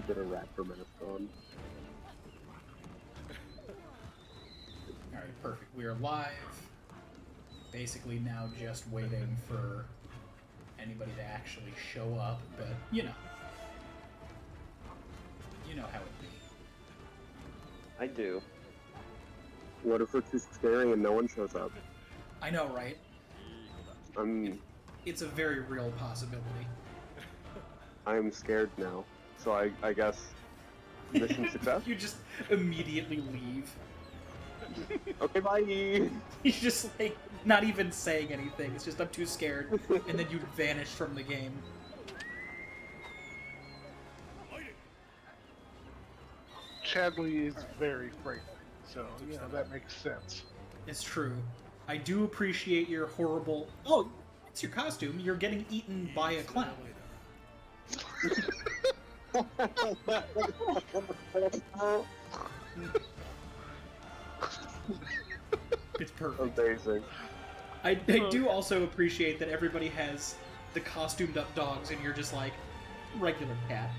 get a raptor mask on. Alright, perfect. We are live. Basically now just waiting for anybody to actually show up, but you know. You know how it be. I do. What if we're too scary and no one shows up? I know, right? It's a very real possibility. I'm scared now, so I guess mission success? You just immediately leave. Okay, bye! You just, like, not even saying anything. It's just, I'm too scared. And then you vanish from the game. Chadley is very frightening, so, you know, that makes sense. It's true. I do appreciate your horrible... Oh, it's your costume. You're getting eaten by a clown. It's perfect. Amazing. I do also appreciate that everybody has the costumed up dogs and you're just like, regular cat.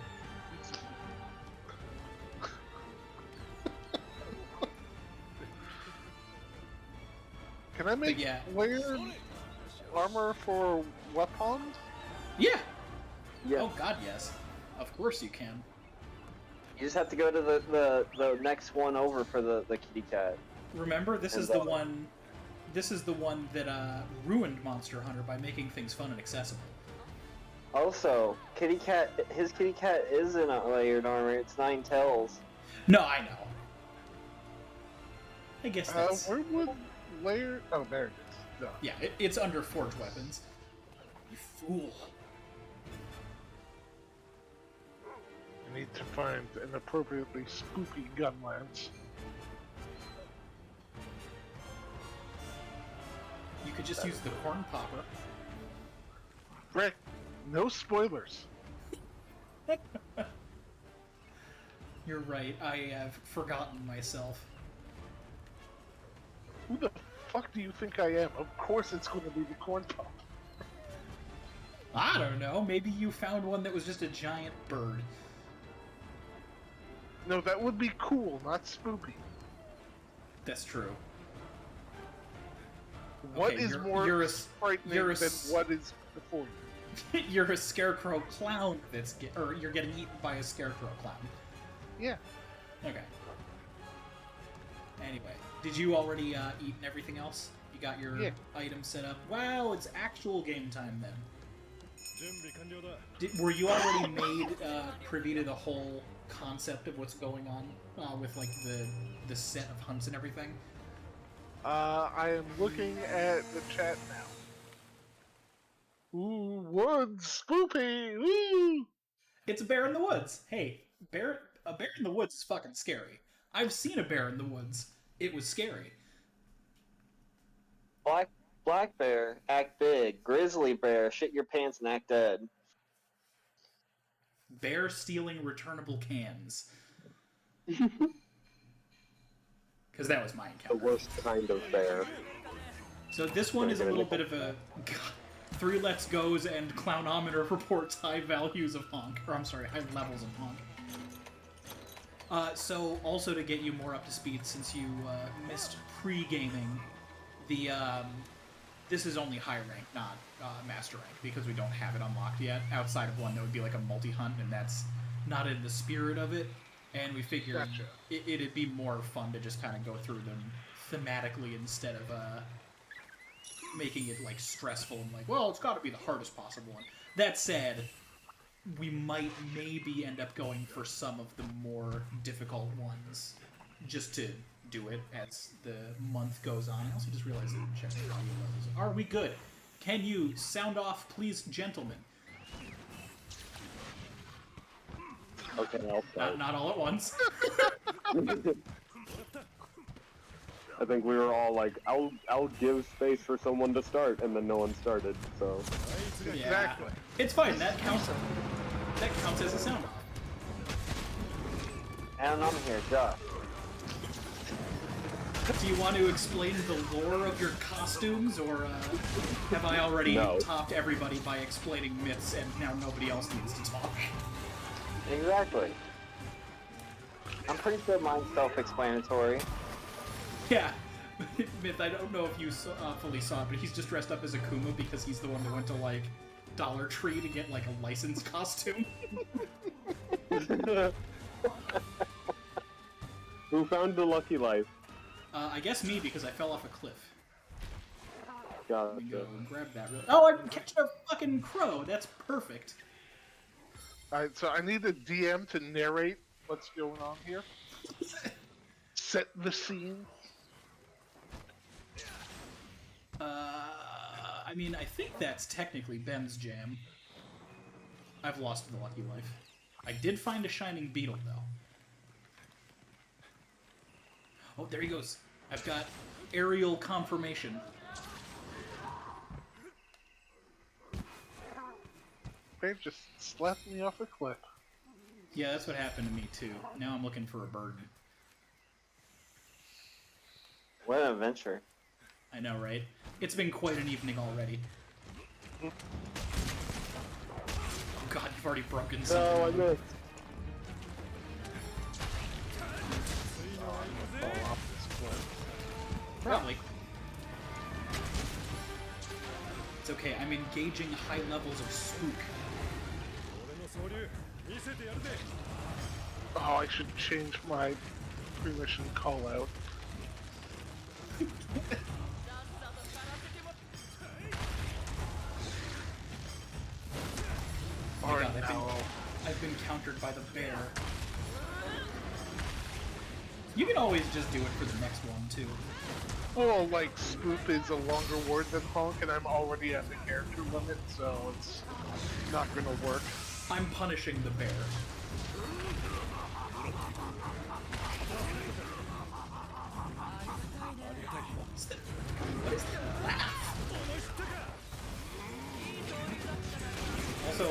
Can I make layered armor for weapons? Yeah! Yes. Oh god, yes. Of course you can. You just have to go to the next one over for the kitty cat. Remember, this is the one... This is the one that ruined Monster Hunter by making things fun and accessible. Also, his kitty cat is in a layered armor. It's 9 tails. No, I know. I guess that's... Where would layer... Oh, there it is. No. Yeah, it's under forged weapons. You fool. I need to find an appropriately spooky gun lance. You could just use the corn popper. Rick, no spoilers. You're right, I have forgotten myself. Who the fuck do you think I am? Of course it's going to be the corn pop. I don't know, maybe you found one that was just a giant bird. No, that would be cool, not spooky. That's true. What Okay, is you're more a frightening than what is before you? You're a scarecrow clown or you're getting eaten by a scarecrow clown. Yeah. Okay. Anyway, did you already eat and everything else? You got your items set up? Wow, it's actual game time then. Were you already made privy to the whole concept of what's going on with like the set of hunts and everything? I am looking at the chat now. Ooh, woods, spoopy, ooh! It's a bear in the woods. Hey, a bear in the woods is fucking scary. I've seen a bear in the woods. It was scary. Black bear, act big. Grizzly bear, shit your pants and act dead. Bear stealing returnable cans. Because that was my encounter. The worst kind of bear. So this one is a little bit of a... God, 3 Let's Goes and Clownometer reports high values of honk. Or I'm sorry, high levels of honk. So also to get you more up to speed since you missed pre-gaming, this is only high rank, not master rank, because we don't have it unlocked yet. Outside of one that would be like a multi-hunt, and that's not in the spirit of it. And we figured it'd be more fun to just kind of go through them thematically instead of making it like stressful and like, well, it's got to be the hardest possible one. That said, we might maybe end up going for some of the more difficult ones just to do it as the month goes on. I also just realized I didn't check the audio levels. Are we good? Can you sound off, please, gentlemen? Okay, I'll start. Not all at once. I think we were all like, I'll give space for someone to start, and then no one started, so... Yeah. Exactly. It's fine, that counts as a sound off. And I'm here, duh. Do you want to explain the lore of your costumes, or have I already topped everybody by explaining myths and now nobody else needs to talk? Exactly. I'm pretty sure mine's self-explanatory. Yeah. Myth, I don't know if you fully saw it, but he's just dressed up as Akuma because he's the one that went to, like, Dollar Tree to get, like, a licensed costume. Who found the lucky life? I guess me, because I fell off a cliff. Let me go Gotcha. and grab that. Oh, I'm catching a fucking crow. That's perfect. Alright, so I need the DM to narrate what's going on here. Set the scene. I mean, I think that's technically Ben's jam. I've lost the lucky life. I did find a shining beetle, though. Oh, there he goes. I've got aerial confirmation. Babe just slapped me off a cliff. Yeah, that's what happened to me, too. Now I'm looking for a bird. What an adventure. I know, right? It's been quite an evening already. Oh god, you've already broken something. No, I missed. Oh, I'm gonna fall off this cliff. Probably. It's okay, I'm engaging high levels of spook. Oh, I should change my pre-mission call-out. Oh my Or god, no. I've been countered by the bear. You can always just do it for the next one, too. Well, like, Spoop is a longer word than honk, and I'm already at the character limit, so it's not gonna work. I'm punishing the bear. What is that laugh? Also, my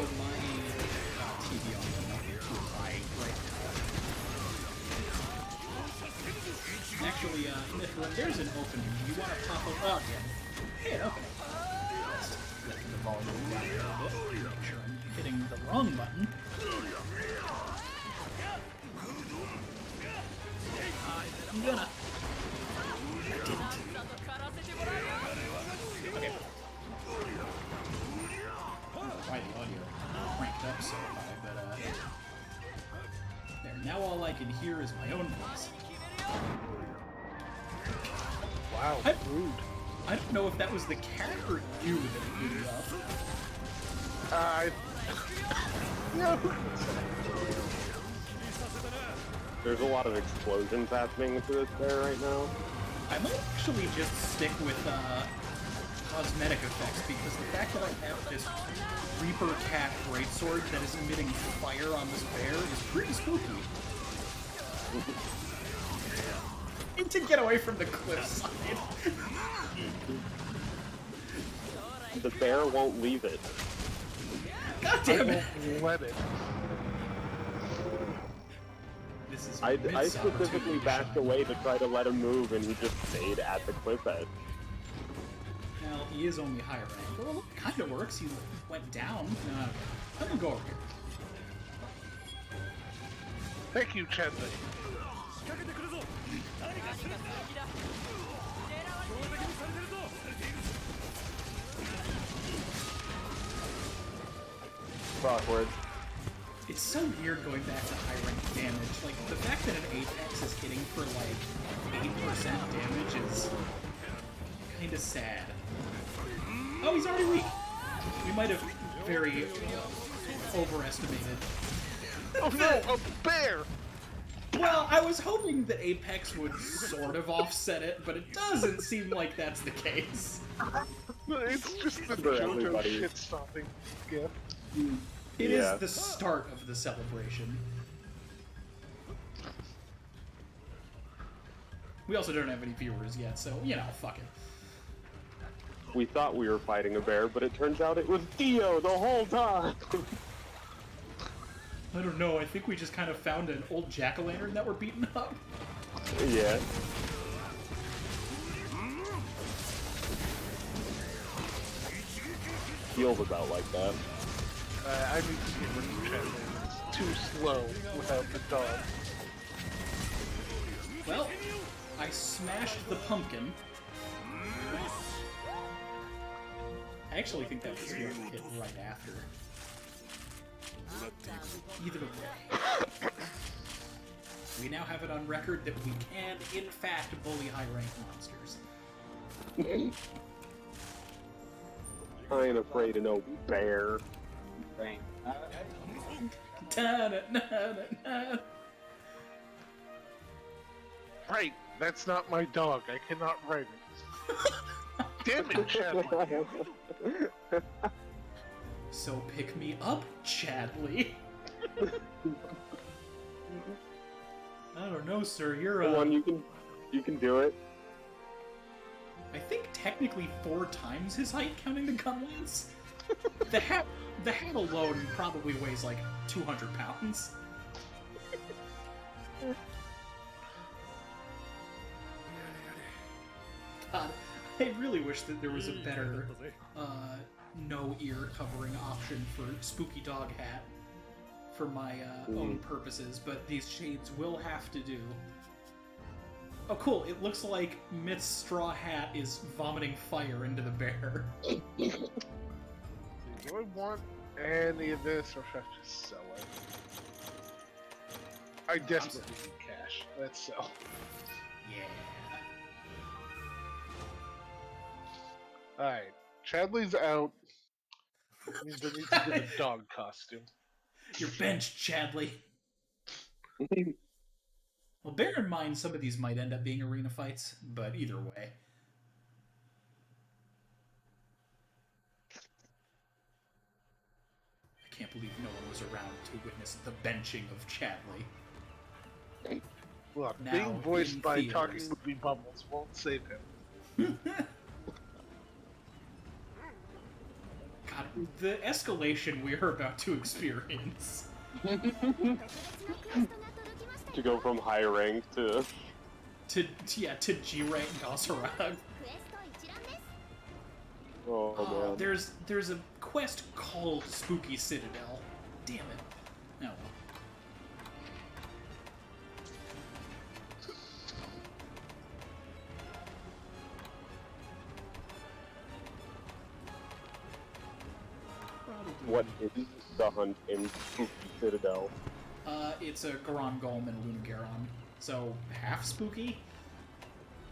TV on might be too high right now. Actually, Myth, when there's an opening, you want to pop up. Oh, yeah. Hey, an opening. Let's let the volume down a little bit. Make sure I'm hitting the wrong button. I'm gonna. I didn't. Okay. Why the audio cranked up so high, but there. Now all I can hear is my own voice. Wow, rude. I don't know if that was the cat or you that blew me up. No. There's a lot of explosions happening with this bear right now. I might actually just stick with cosmetic effects because the fact that I have this Reaper Cat greatsword that is emitting fire on this bear is pretty spooky. Need to get away from the cliffside. The bear won't leave it. God damn it! won't let it. This is I Myth's specifically opportunity to backed shine. away to try to let him move, and he just stayed at the cliff edge. Well, he is only high rank. Well, it kind of works. He went down. No, okay. I'm gonna go over here. Thank you, Chandler. Awkward. It's so weird going back to high rank damage. Like, the fact that an Apex is hitting for, like, 8% damage is kind of sad. Oh, he's already weak! We might have very overestimated. Oh no, a bear! Well, I was hoping that Apex would sort of offset it, but it doesn't seem like that's the case. It's just the For JoJo everybody. shit-stomping gift. It Yeah. is the start of the celebration. We also don't have any viewers yet, so, you know, fuck it. We thought we were fighting a bear, but it turns out it was Dio the whole time! I don't know, I think we just kind of found an old jack-o'-lantern that we're beating up. Yeah. Feels about like that. I need to get rid of Chandler. It's too slow without the dog. Well, I smashed the pumpkin. I actually think that was going to hit right after. Either way. We now have it on record that we can, in fact, bully high-ranked monsters. I ain't afraid of no bear. Right. Right, that's not my dog. I cannot ride it. Damn it, Chadley. So pick me up, Chadley. I don't know, sir. You're Come on, you can do it. I think technically 4 times his height, counting the gun lance. The hat alone probably weighs like 200 pounds. God, I really wish that there was a better no ear covering option for Spooky Dog Hat for my own purposes, but these shades will have to do. Oh, cool. It looks like Mitt's straw hat is vomiting fire into the bear. Do I want any of this, or should I just sell it? I desperately need cash. Let's sell. Yeah. Alright, Chadley's out. Means I need to get a dog costume. You're benched, Chadley. Well, bear in mind some of these might end up being arena fights, but either way. I can't believe no one was around to witness the benching of Chadley. Look, Now being voiced in by theaters. Talking Movie Bubbles won't save him. God, the escalation we are about to experience. To go from high rank to To G-rank Gosarag. oh man. There's a quest called Spooky Citadel. Damn it. Oh well. What is the hunt in Spooky Citadel? It's a Garon Golem and Lunagaron. So, half spooky?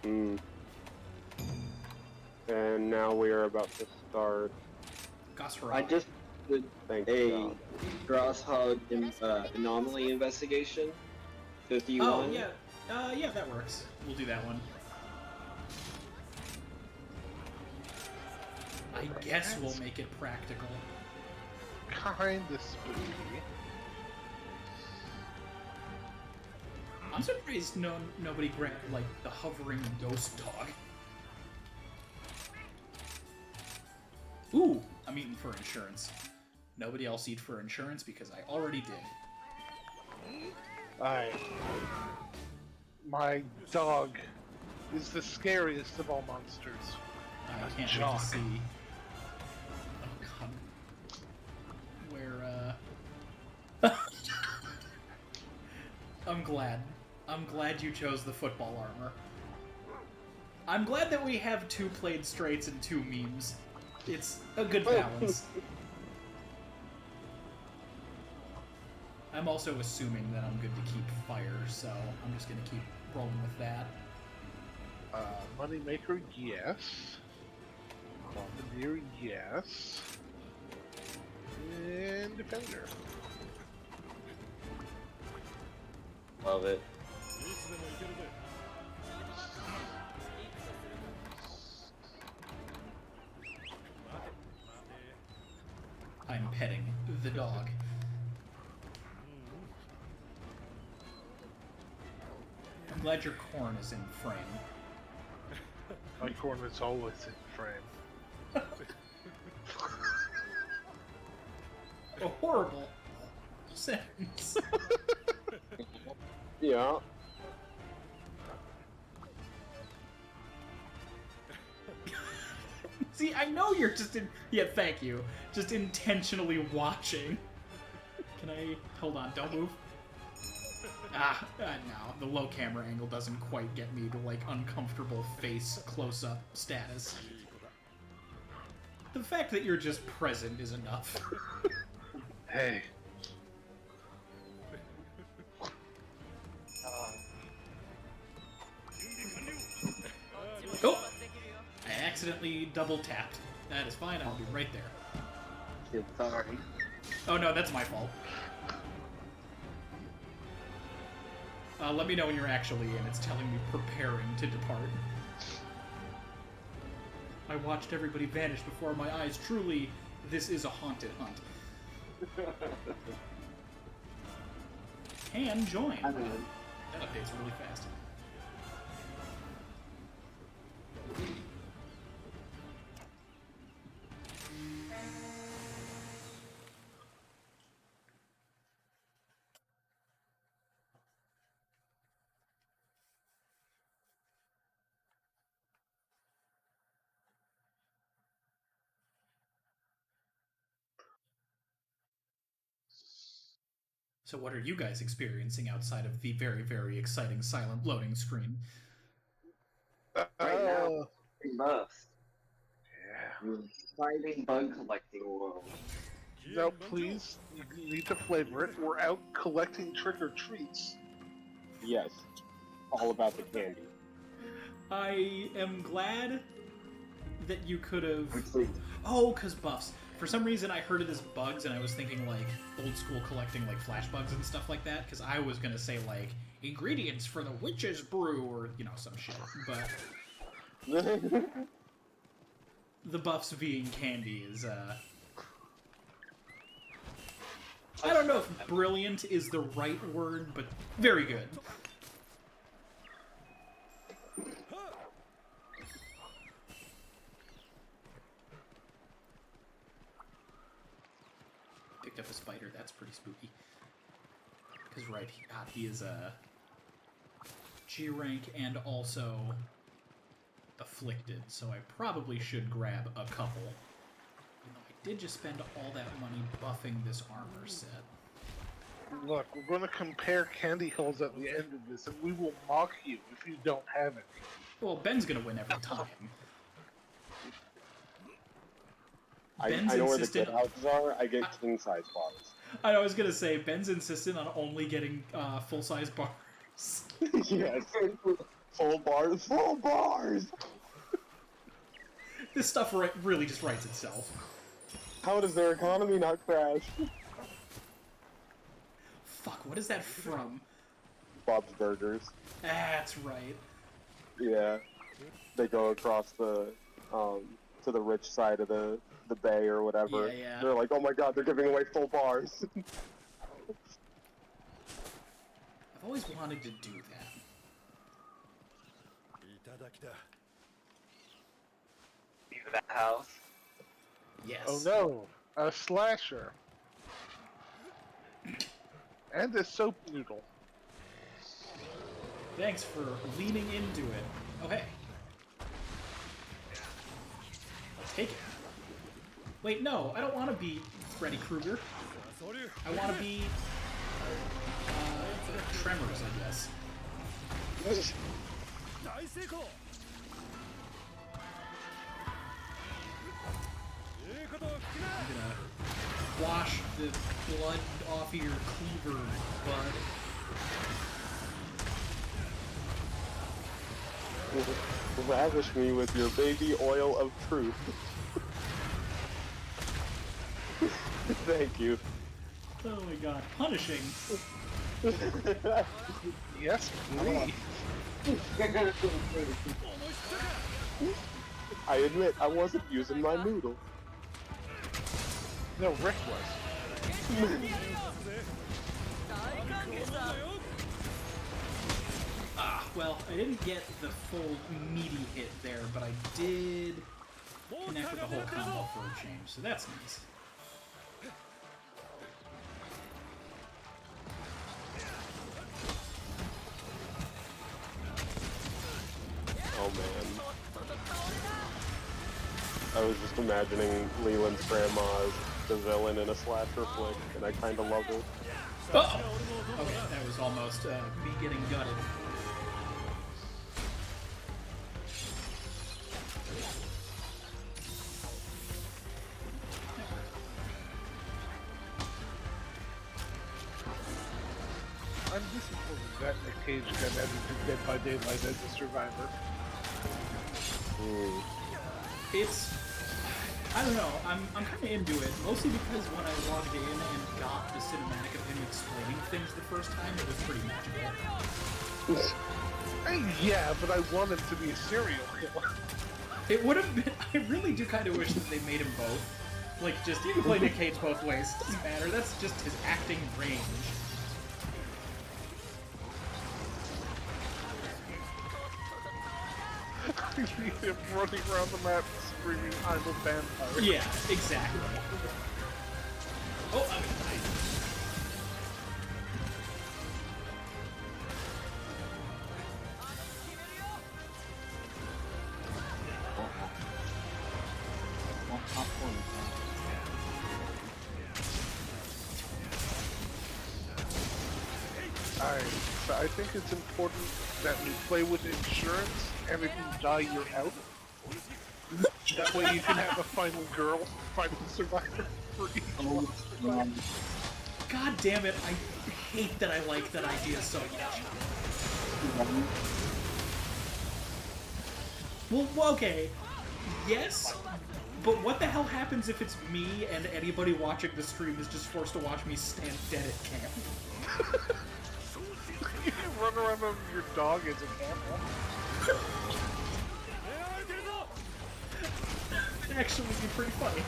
And now we are about to start. Gosarag. I just did Thank a God. Grosshog anomaly investigation. 51. Oh, yeah. Yeah, that works. We'll do that one. I guess we'll make it practical. Kinda spooky. I'm surprised nobody grabbed, like, the hovering ghost dog. Ooh, I'm eating for insurance. Nobody else eat for insurance because I already did. Alright. My dog is the scariest of all monsters. I can't wait Jock. to see. Oh god. Where, I'm glad you chose the football armor. I'm glad that we have 2 played straights and 2 memes. It's a good balance. I'm also assuming that I'm good to keep fire, so I'm just gonna keep rolling with that. Moneymaker, yes. Bombardier, yes. And Defender. Love it. I'm petting the dog. I'm glad your corn is in frame. My corn is always in frame. A horrible sentence. Yeah. See, I know you're just yeah, thank you. Just intentionally watching. Can I... Hold on, don't move. No, the low camera angle doesn't quite get me to, like, uncomfortable face close-up status. The fact that you're just present is enough. Hey. Oh! I accidentally double-tapped. That is fine, I'll be right there. Shit, sorry. Oh no, that's my fault. Let me know when you're actually in. It's telling me preparing to depart. I watched everybody vanish before my eyes. Truly, this is a haunted hunt. Can join. That update's really fast. So what are you guys experiencing outside of the very, very exciting silent loading screen? Right now, buffs. Yeah. Exciting bug collecting world. No, please. You need to flavor it. We're out collecting trick-or-treats. Yes. All about the candy. I am glad that you could have... Actually, Oh, because buffs. For some reason, I heard it as bugs, and I was thinking, like, old school collecting, like, flash bugs and stuff like that, because I was going to say, like, ingredients for the witch's brew, or, you know, some shit. But the buffs being candy is, I don't know if brilliant is the right word, but very good. Picked up a spider, that's pretty spooky. Because, right, he is a G rank and also afflicted, so I probably should grab a couple. You know, I did just spend all that money buffing this armor set. Look, we're going to compare candy holes at the end of this, and we will mock you if you don't have any. Well, Ben's gonna win every time. I know where the good houses are. I get king-size bars. I was gonna say, Ben's insistent on only getting full-size bars. Yes. Full bars. Full bars! This stuff really just writes itself. How does their economy not crash? Fuck, what is that from? Bob's Burgers. That's right. Yeah. They go across the, to the rich side of the bay or whatever. Yeah, yeah. They're like, oh my god, they're giving away full bars. I've always wanted to do that. leave that house. Yes. Oh no, a slasher. And a soap noodle. Thanks for leaning into it. Oh, hey. Take it. Wait, no, I don't want to be Freddy Krueger. I want to be... Tremors, I guess. I'm gonna wash the blood off of your cleaver, bud. Ravish me with your baby oil of truth. Thank you. Oh my god, punishing. Yes, please. I admit, I wasn't using my noodle. No, Rick was. Well, I didn't get the full meaty hit there, but I did connect with the whole combo for a change, so that's nice. Oh man. I was just imagining Leland's grandma's the villain in a slasher flick, and I kind of love it. Uh-oh! Okay, that was almost me getting gutted. I'm disappointed that Nick Cage got added to Dead by Daylight as a survivor. It's... I don't know, I'm kind of into it, mostly because when I logged in and got the cinematic of him explaining things the first time, it was pretty magical. Yeah, but I want him to be a serial killer. It would have been... I really do kind of wish that they made him both. Like, just, you can play Nick Cage both ways, doesn't matter, that's just his acting range. Him running around the map screaming, I'm a vampire. Yeah, exactly. Oh, I'm Alright, so I think it's important that we play with insurance, and if you die, you're out. That way you can have a final girl, final survivor for each one. God damn it, I hate that I like that idea so much. Well, okay, yes, but what the hell happens if it's me and anybody watching the stream is just forced to watch me stand dead at camp? You can run around with your dog as a camera. It'd actually be pretty funny.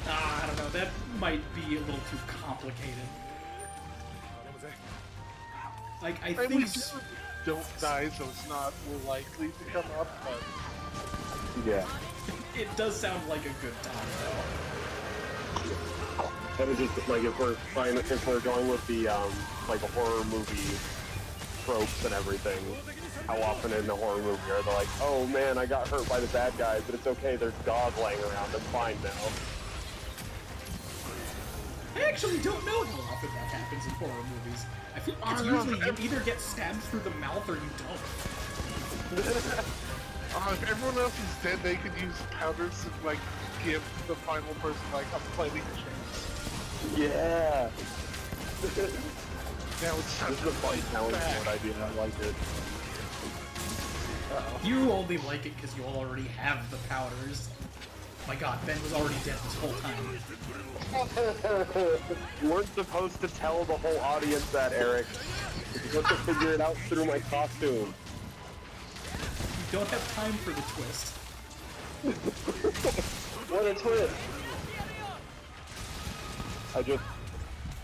I don't know, that might be a little too complicated. Like, I think... We don't die, so it's not likely to come up, but... Yeah. It does sound like a good time, though. And it's just like if we're going with the like a horror movie tropes and everything, how often in a horror movie are they like, oh man, I got hurt by the bad guys, but it's okay, there's dog laying around, I'm fine now. I actually don't know how often that happens in horror movies. I feel like it's usually you either get stabbed through the mouth or you don't. If everyone else is dead, they could use powders to, like, give the final person, like, a fighting chance. Yeah! Now it's time This is a fun challenge board idea, I like it. You only like it because you already have the powders. My god, Ben was already dead this whole time. You weren't supposed to tell the whole audience that, Eric. You're supposed to figure it out through my costume. You don't have time for the twist. What a twist! I just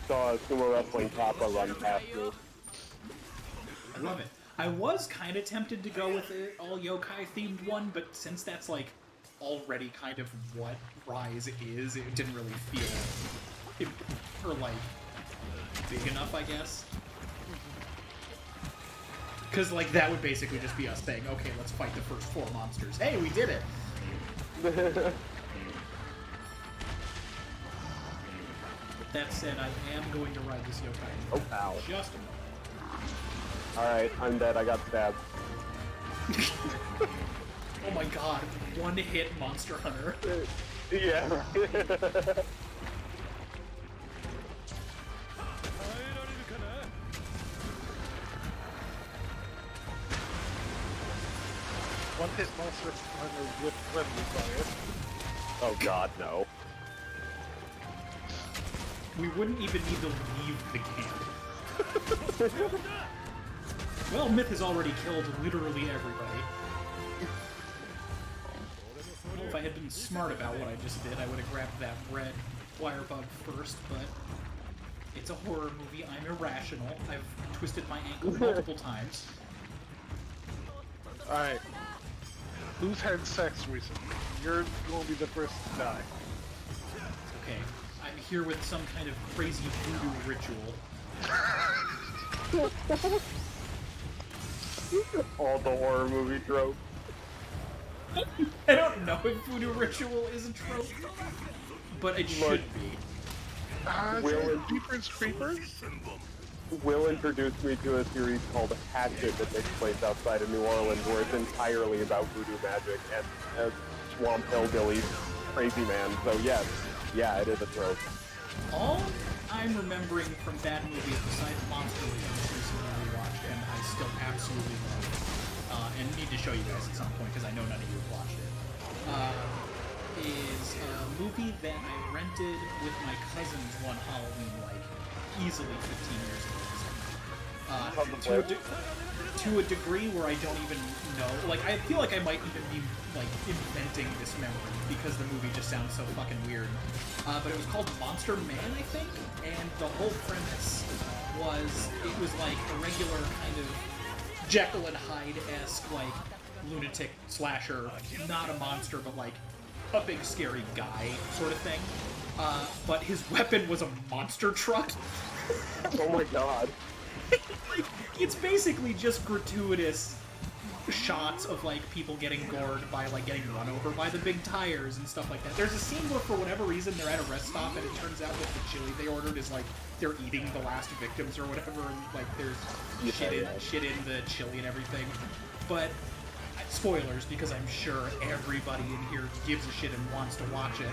saw a sumo wrestling Kappa run past me. I love it. I was kind of tempted to go with an all yokai themed one, but since that's like already kind of what Rise is, it didn't really feel or like big enough, I guess. Because like that would basically just be us saying, okay, let's fight the first 4 monsters. Hey, we did it! That said, I am going to ride this yokai. Oh, ow. Just a moment. Alright, I'm dead, I got stabbed. Oh my god, one hit Monster Hunter. Yeah, right. One hit monster hunter with friendly fire. Oh god, no. We wouldn't even need to leave the camp. Well, Myth has already killed literally everybody. Well, if I had been smart about what I just did, I would have grabbed that red wire bug first, but it's a horror movie. I'm irrational. I've twisted my ankle multiple times. Alright. Who's had sex recently? You're going to be the first to die. Okay, I'm here with some kind of crazy voodoo ritual. All the horror movie tropes. I don't know if voodoo ritual is a trope, but it should be. Jeepers Creepers? Will introduced me to a series called Hatchet that takes place outside of New Orleans, where it's entirely about voodoo magic and swamp hillbilly crazy man. So yes, yeah, it is a trope. All I'm remembering from that movie, besides Monster, which I just recently rewatched and I still absolutely love, and need to show you guys at some point because I know none of you have watched it, is a movie that I rented with my cousins one Halloween, like easily 15 years ago. To a degree where I don't even know. Like, I feel like I might even be, like, inventing this memory because the movie just sounds so fucking weird. But it was called Monster Man, I think, and the whole premise was, it was like a regular kind of Jekyll and Hyde-esque, like, lunatic slasher, not a monster, but like a big scary guy sort of thing. But his weapon was a monster truck. Oh my god. Like, it's basically just gratuitous shots of like people getting gored by like getting run over by the big tires and stuff like that. There's a scene where for whatever reason they're at a rest stop and it turns out that the chili they ordered is like they're eating the last victims or whatever, and like there's shit in the chili and everything. But spoilers, because I'm sure everybody in here gives a shit and wants to watch it.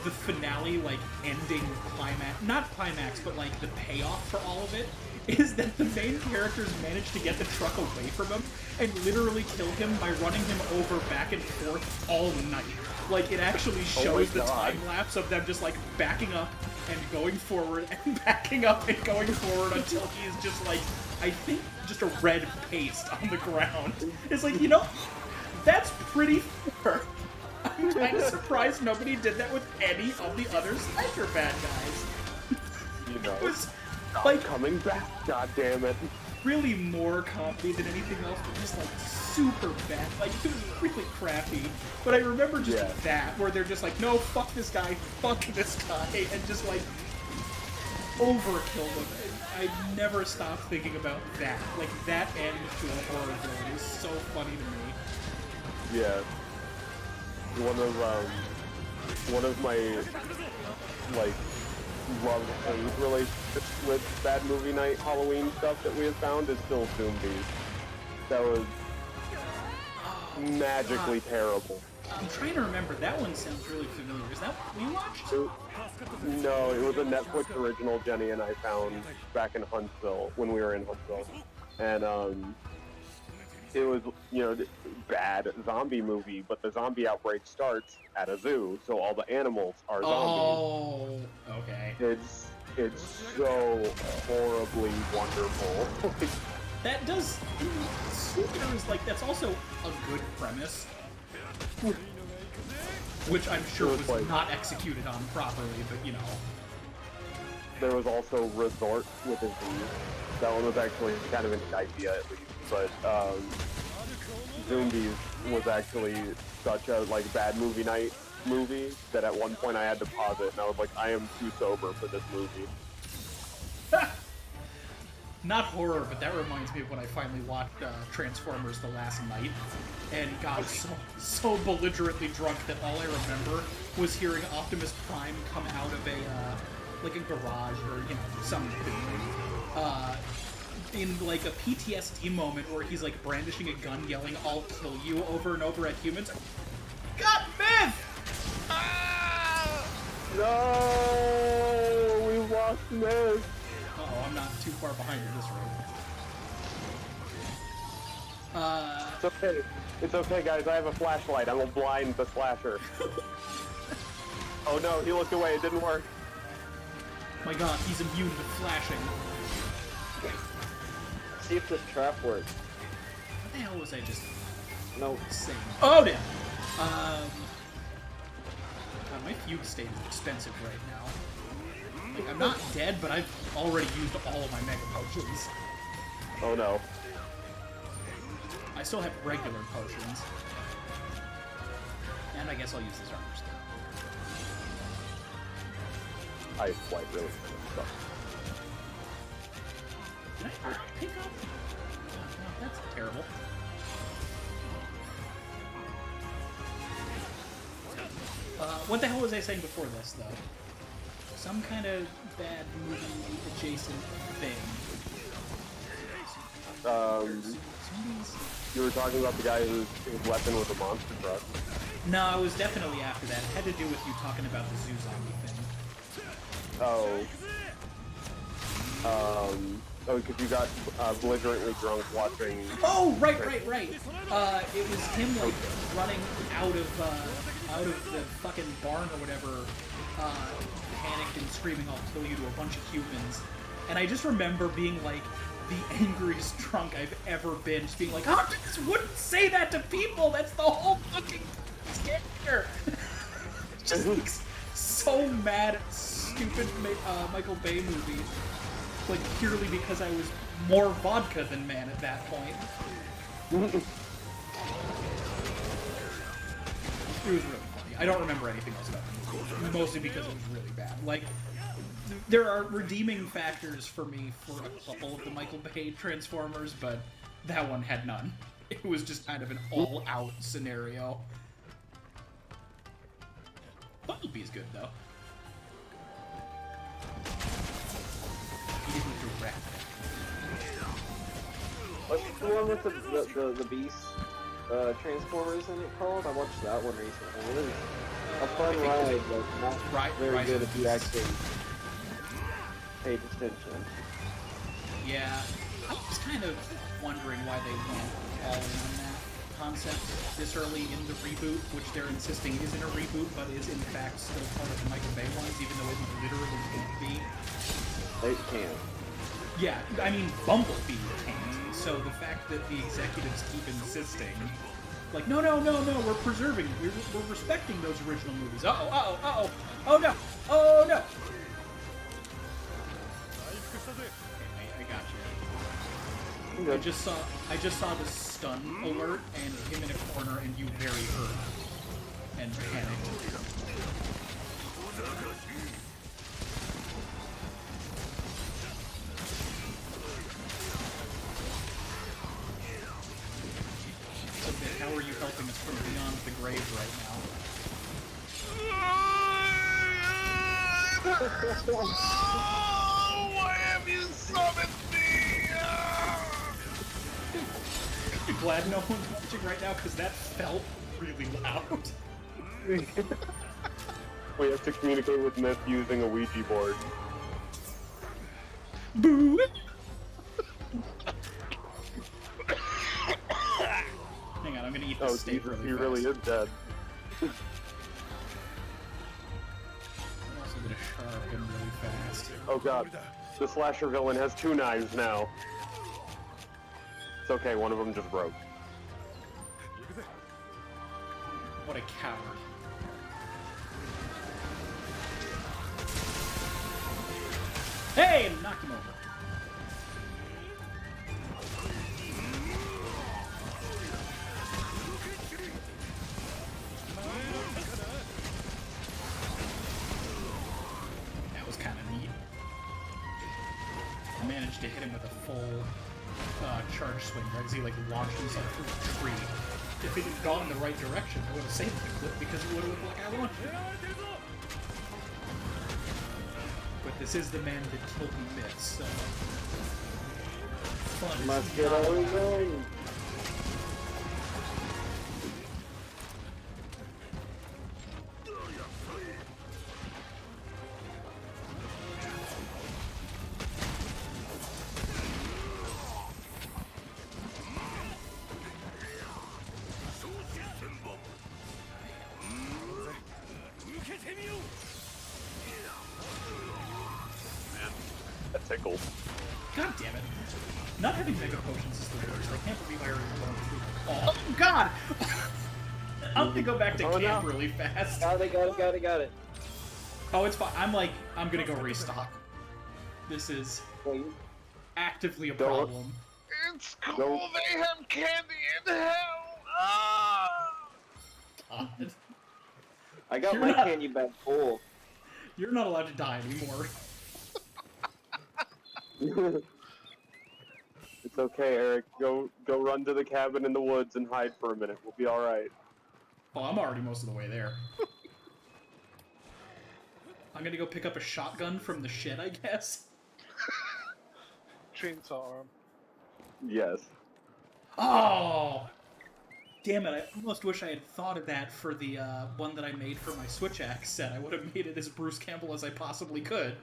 The finale, like ending climax, not climax, but like the payoff for all of it is that the main characters manage to get the truck away from him and literally kill him by running him over back and forth all night. Like, it actually shows the time lapse of them just like backing up and going forward and backing up and going forward until he's just like, I think, just a red paste on the ground. It's like, you know, that's pretty fair. I'm kind of surprised nobody did that with any of the other slasher bad guys. You know. It was like coming back, god damn it. really more comedy than anything else, but just like super bad. Like, it was really crappy. But I remember just that, where they're just like, no, fuck this guy, and just like overkill them. I never stopped thinking about that. Like, that end to a horror villain is so funny to me. Yeah. One of my, like, love-hate relationships with bad movie night Halloween stuff that we have found is still Zombies. That was magically terrible. I'm trying to remember. That one sounds really familiar. Is that what we watched? No, it was a Netflix original Jenny and I found back in Huntsville, when we were in Huntsville. And, it was, you know, bad zombie movie, but the zombie outbreak starts at a zoo, so all the animals are zombies. Oh, okay. It's so horribly wonderful. That does... There's, like, that's also a good premise. Which I'm sure was like, not executed on properly, but, you know. There was also Resort with a Z. That one was actually kind of an idea, at least. But Zombies was actually such a like bad movie night movie that at one point I had to pause it and I was like, I am too sober for this movie. Not horror, but that reminds me of when I finally watched Transformers the last night and got so belligerently drunk that all I remember was hearing Optimus Prime come out of a like a garage or, you know, something. In like a PTSD moment where he's like brandishing a gun yelling, I'll kill you, over and over at humans. God, Myth! Ah! No! We lost Myth! Uh-oh, I'm not too far behind in this road. It's okay. It's okay, guys. I have a flashlight. I will blind the slasher. Oh no, he looked away. It didn't work. My god, he's immune to flashing. See if this trap works. What the hell was I just saying? Oh, damn! God, my fugue state is expensive right now. Like, I'm not dead, but I've already used all of my mega potions. Oh no. I still have regular potions. And I guess I'll use this armor still. Ice flight really sucks. Did I pick up? Oh, that's terrible. What the hell was I saying before this, though? Some kind of bad movie adjacent thing. You were talking about the guy whose weapon was a monster truck. No, it was definitely after that. It had to do with you talking about the zoo zombie thing. Oh, because you got belligerently drunk watching... Oh, right. It was him, like, running out of the fucking barn or whatever, panicked and screaming, "I'll kill you," to a bunch of humans. And I just remember being, like, the angriest drunk I've ever been. Just being like, "Oh, I just wouldn't say that to people! That's the whole fucking character!" Just, like, so mad at stupid Michael Bay movie. Like, purely because I was more vodka than man at that point. It was really funny. I don't remember anything else about the movie, mostly because it was really bad. Like, there are redeeming factors for me for a couple of the Michael Bay Transformers, but that one had none. It was just kind of an all-out scenario. Bumblebee's good, though. He didn't do rap. What's the one with the beast Transformers in it called? I watched that one recently. It was a fun ride, but not very good if you actually paid attention. Yeah, I was kind of wondering why they went all in on that concept this early in the reboot, which they're insisting isn't a reboot, but is in fact still part of the Michael Bay ones, even though it literally can't be. They can't. Yeah, I mean, Bumblebee can't, so the fact that the executives keep insisting, like, no, we're preserving, we're respecting those original movies. Oh no! I got you. I just saw the stun alert and him in a corner and you very hurt and panicked. So, how are you helping us from beyond the grave right now? Oh, why have you summoned me? I'm glad no one's watching right now because that felt really loud. We have to communicate with Myth using a Ouija board. Boo! Hang on, I'm gonna eat this steak really fast. He really is dead. I'm also gonna sharpen really fast. Oh god, the slasher villain has 2 knives now. It's okay, one of them just broke. What a coward. Hey! Knocked him over. That was kind of neat. I managed to hit him with a full charge swing, right as he like launched himself through a tree. If it had gone in the right direction, I would have saved the clip because it would have looked like I launched it. But this is the man that killed me myths, so fun is Must get not all allowed. going. That tickled. God damn it. Not having mega potions is the worst. I can't believe I already went through. Oh, God! I'm gonna go back to camp really fast. Got it. Oh, it's fine. I'm gonna go restock. This is actively a problem. It's cool, they have candy in hell! Ah! God. I got You're my not- candy bag full. You're not allowed to die anymore. It's okay, Eric. Go run to the cabin in the woods and hide for a minute. We'll be all right. Oh, I'm already most of the way there. I'm gonna go pick up a shotgun from the shed, I guess. Chainsaw arm. Yes. Oh! Damn it, I almost wish I had thought of that for the one that I made for my Switch Axe set. I would have made it as Bruce Campbell as I possibly could.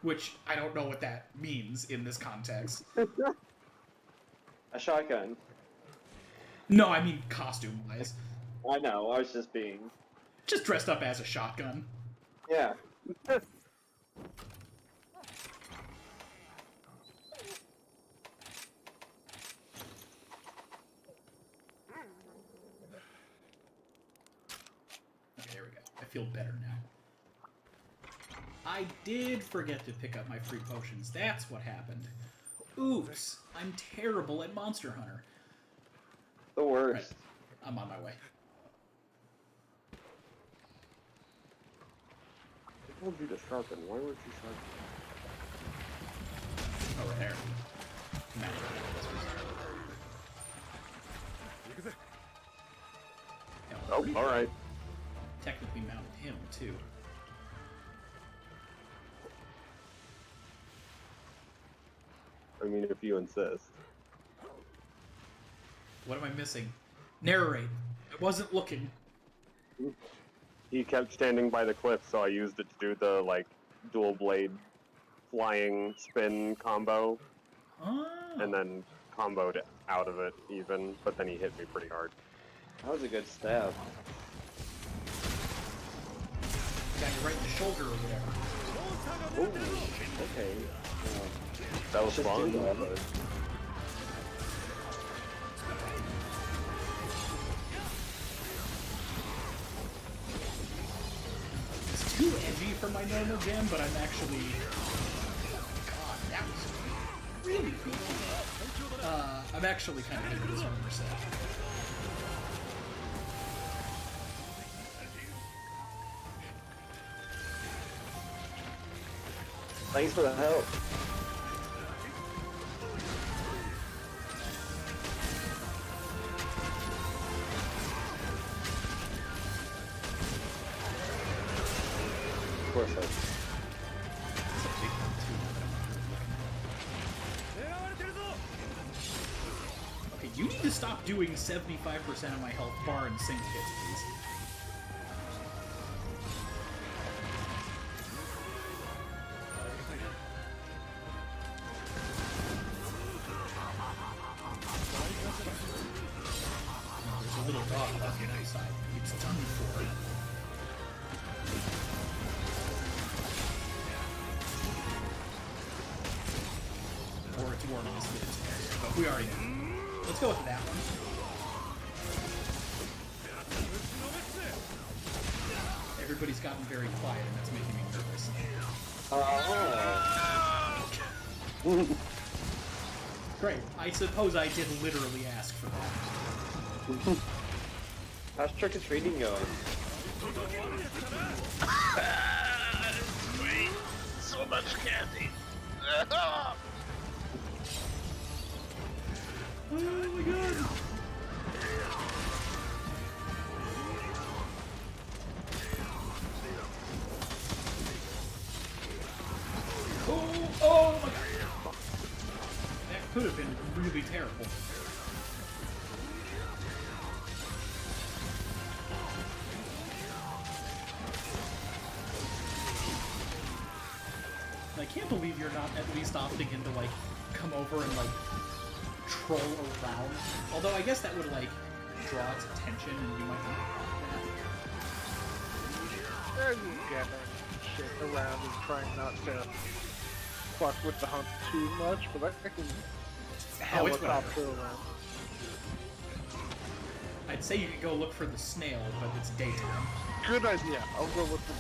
Which, I don't know what that means in this context. A shotgun. No, I mean costume-wise. I know, I was just being... Just dressed up as a shotgun. Yeah. Okay, there we go. I feel better now. I did forget to pick up my free potions. That's what happened. Oops. I'm terrible at Monster Hunter. The worst. Right. I'm on my way. I told you to sharpen. Why weren't you sharpen? Over there. Nah. Oh, all right. Technically mounted him, too. I mean, if you insist. What am I missing? Narrate. I wasn't looking. He kept standing by the cliff, so I used it to do the, like, dual blade flying spin combo. Oh. And then comboed out of it even, but then he hit me pretty hard. That was a good stab. Got you right in the shoulder or whatever. Ooh, okay. That was Just fun. do that. It's too edgy for my normal jam, but I'm actually... God, that was really cool. I'm actually kind of into this 100%. Thanks for the help. Of course I did. Okay, you need to stop doing 75% of my health bar and sync hits, please. There's a little dog on the other side. It's done for. Or it's warning us that it's there. But we already know. Let's go with that one. Everybody's gotten very quiet, and that's making me nervous. Great. I suppose I did literally ask for that. How's trick-or-treating going? Sweet. So much candy. Oh my god! Oh my god! That could have been really terrible. I can't believe you're not at least opting in to, like, come over and, like, troll around. Although I guess that would, like, draw its attention and you might not And you gathering shit around and trying not to fuck with the hunt too much, but I can helicopter around. I'd say you could go look for the snail, but it's daytime. Good idea. I'll go with the...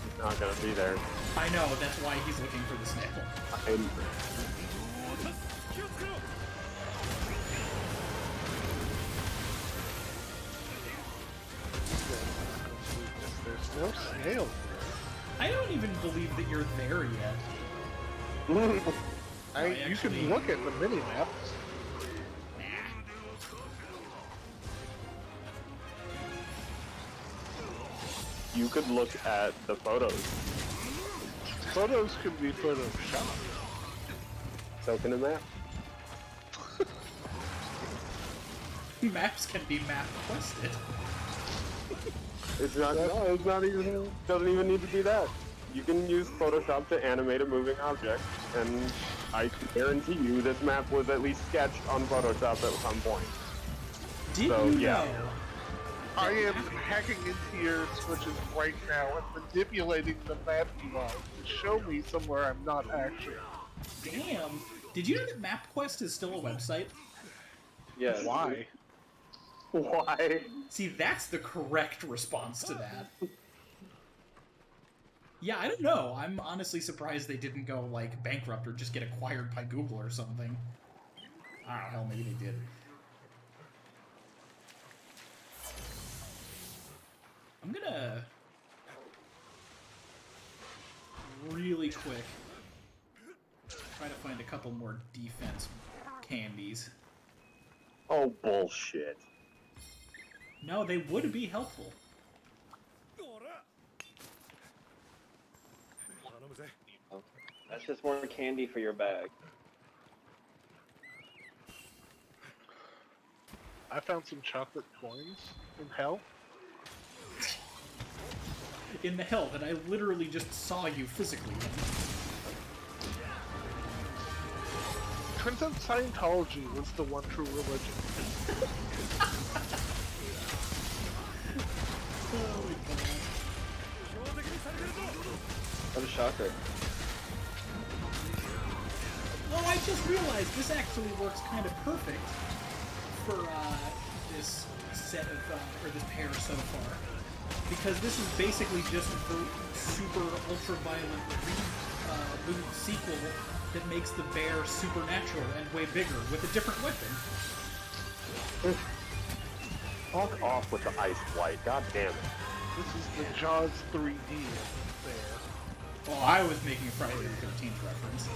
He's not gonna be there. I know, that's why he's looking for the snail. There's no snail. I don't even believe that you're there yet. You can look at the mini-maps. You could look at the photos. Photos can be photoshopped. So can a map. Maps can be map quested. It's not. No, it's not even. Doesn't even need to be that. You can use Photoshop to animate a moving object, and I guarantee you this map was at least sketched on Photoshop at some point. Did So, you yeah. know? I am hacking into your switches right now and manipulating the map UI to show me somewhere I'm not actually. Damn. Did you know that MapQuest is still a website? Yes. Why? Why? See, that's the correct response to that. Yeah, I don't know. I'm honestly surprised they didn't go, like, bankrupt or just get acquired by Google or something. I don't know, hell, maybe they did. I'm gonna... really quick try to find a couple more defense candies. Oh, bullshit. No, they would be helpful. That's just more candy for your bag. I found some chocolate coins in hell. In the hell that I literally just saw you physically in. Turns out Scientology was the one true religion. Oh my god. What a shocker. Oh, I just realized this actually works kind of perfect for this set of, or this pair so far. Because this is basically just the super ultra-violent reboot sequel that makes the bear supernatural and way bigger with a different weapon. Fuck off with the ice white, god damn it. This is the Jaws 3D there. Well, I was making a Friday the 13th reference.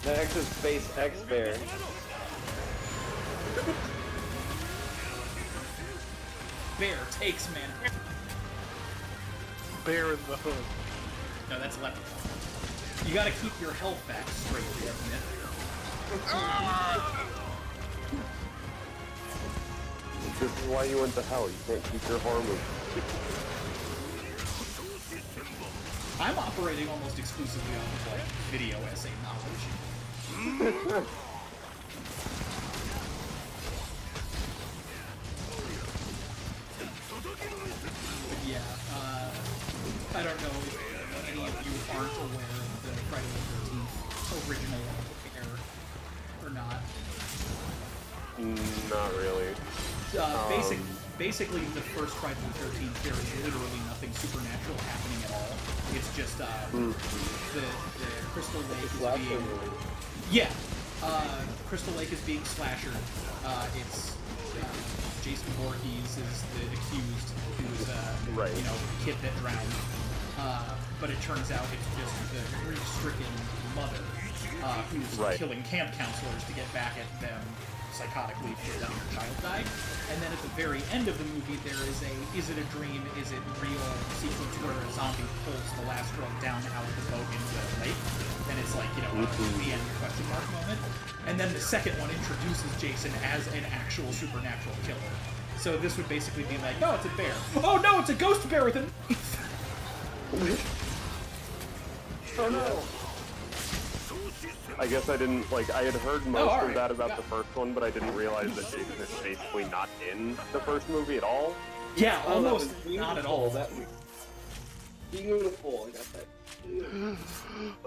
Next is Space X Bear. Bear takes man. Bear in the hood. No, that's Leprechaun. You gotta keep your health back straight, isn't it? This is why you went to hell. You can't keep your horror movie. I'm operating almost exclusively off of like video essay knowledge. But yeah, I don't know if any of you aren't aware of the Friday the 13th original pair or not. Not really. Basically, the first Friday the 13th, there is literally nothing supernatural happening at all. It's just the Crystal Lake is being... Yeah, Crystal Lake is being slashered. It's Jason Voorhees is the accused, who's you know, kid that drowned. But it turns out it's just the grief-stricken mother who's killing camp counselors to get back at them psychotically for their child died. And then at the very end of the movie, there is a is it a dream, is it real sequence where a zombie pulls the last drug down out of the boat into the lake. And it's like, you know, the end question mark moment. And then the second one introduces Jason as an actual supernatural killer. So this would basically be like, oh, it's a bear. Oh no, it's a ghost bear with a knife. Oh no! I guess I didn't, like, I had heard most of that about the first one, but I didn't realize that Jason is basically not in the first movie at all. Yeah, almost not at all. That was beautiful. I got that.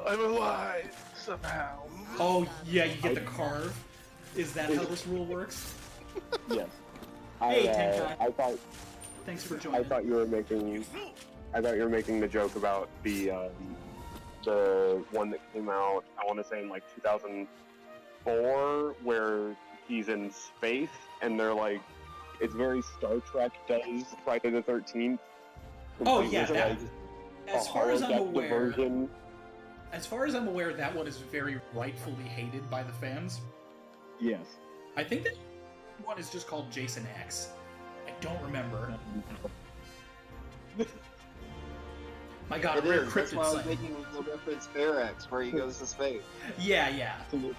I'm alive somehow. Oh yeah, you get the carve. Is that how this rule works? Yes. Hey, Tenkai. I thought. Thanks for joining. I thought you were making the joke about the one that came out, I want to say in like 2004, where he's in space and they're like, it's very Star Trek does Friday the 13th. Oh yeah, that. As far as I'm holodeck aware, version. as far as I'm aware, that one is very rightfully hated by the fans. Yes. I think that one is just called Jason X. I don't remember. My God, It rare is. That's cryptid why I was site. making the reference Pharaox, where he goes to space. Yeah.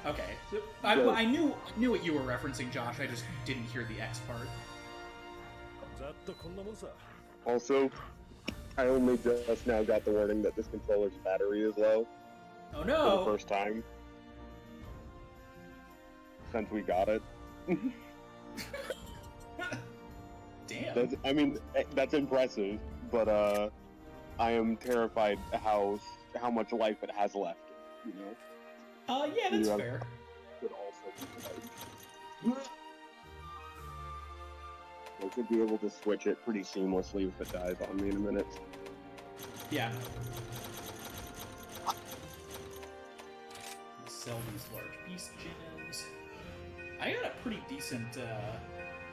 Okay. I knew what you were referencing, Josh. I just didn't hear the X part. Also, I only just now got the warning that this controller's battery is low Oh for no! the first time since we got it. Damn. That's impressive, but I am terrified how much life it has left. You know. Yeah, that's fair. Could also be like, I should be able to switch it pretty seamlessly if it dies on me in a minute. Yeah. Sell these large beast gems. I got a pretty decent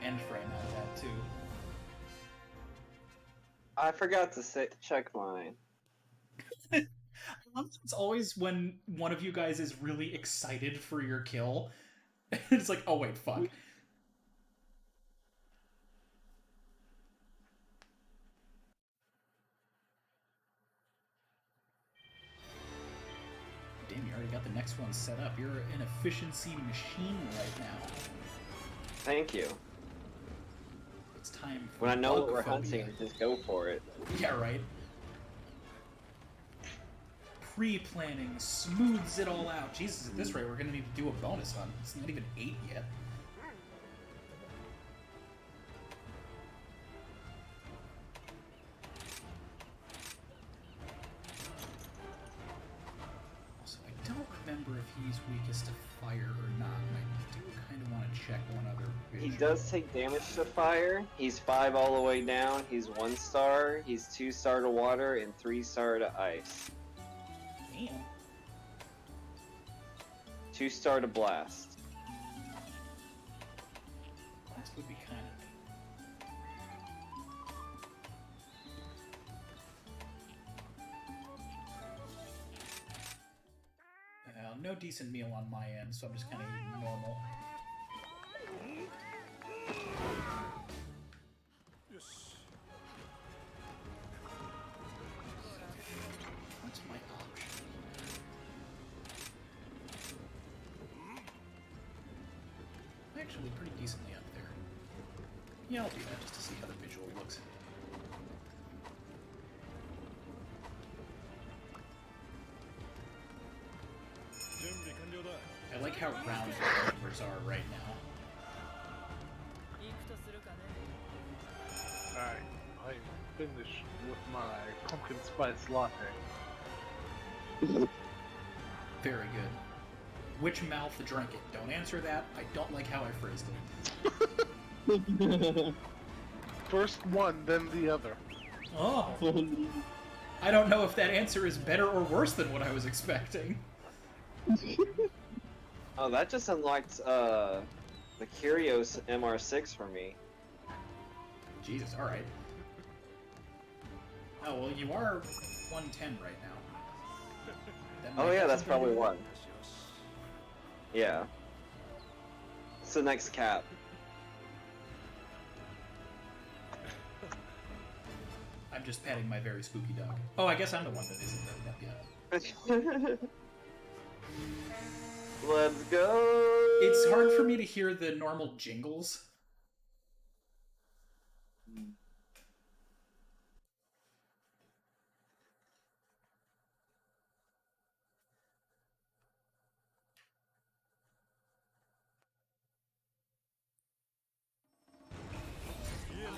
end frame out of that too. I forgot to check mine. It's always when one of you guys is really excited for your kill. It's like, oh wait, fuck. Damn, you already got the next one set up. You're an efficiency machine right now. Thank you. It's time for When I know what we're phobia. hunting, just go for it. Yeah, right. Pre-planning smooths it all out. Jesus, at this rate, we're gonna need to do a bonus hunt. It's not even 8 yet. Also, I don't remember if he's weakest to fire or not, and I do kind of want to check one other He visual. does take damage to fire. He's 5 all the way down. He's 1 star. He's 2 star to water and 3 star to ice. Damn. 2 star to blast. That would be kind of... no decent meal on my end, so I'm just kind of eating normal. What's my option? Actually, pretty decently up there. Yeah, I'll do that just to see how the visual looks. I like how round the numbers are right now. Alright, I finished with my pumpkin spice latte. Very good. Which mouth drank it? Don't answer that. I don't like how I phrased it. First one, then the other. Oh. I don't know if that answer is better or worse than what I was expecting. Oh, that just unlocked the Curios MR6 for me. Jesus, alright. Oh, well, you are 110 right now. Oh yeah, that's probably one. Yeah. It's the next cap. I'm just petting my very spooky dog. Oh, I guess I'm the one that isn't done up yet. Let's go! It's hard for me to hear the normal jingles.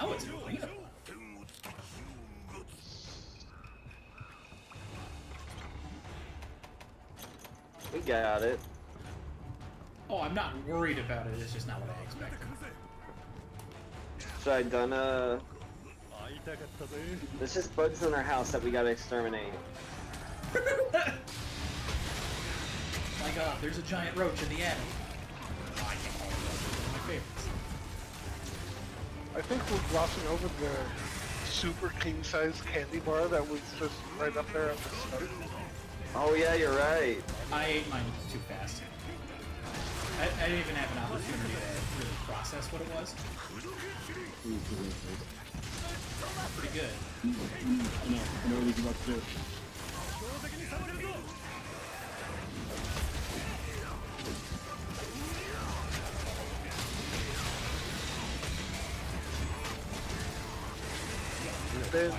Oh, it's an arena. We got it. Oh, I'm not worried about it. It's just not what I expected. Should I done There's just bugs in our house that we gotta exterminate. My God, there's a giant roach in the attic. Oh, I can't call it roach. It's one of my favorites. I think we're glossing over the super king-size candy bar that was just right up there at the start. Oh yeah, you're right. I ate mine too fast. I didn't even have an opportunity to really process what it was. Pretty good. I know what he's about to do. Ben.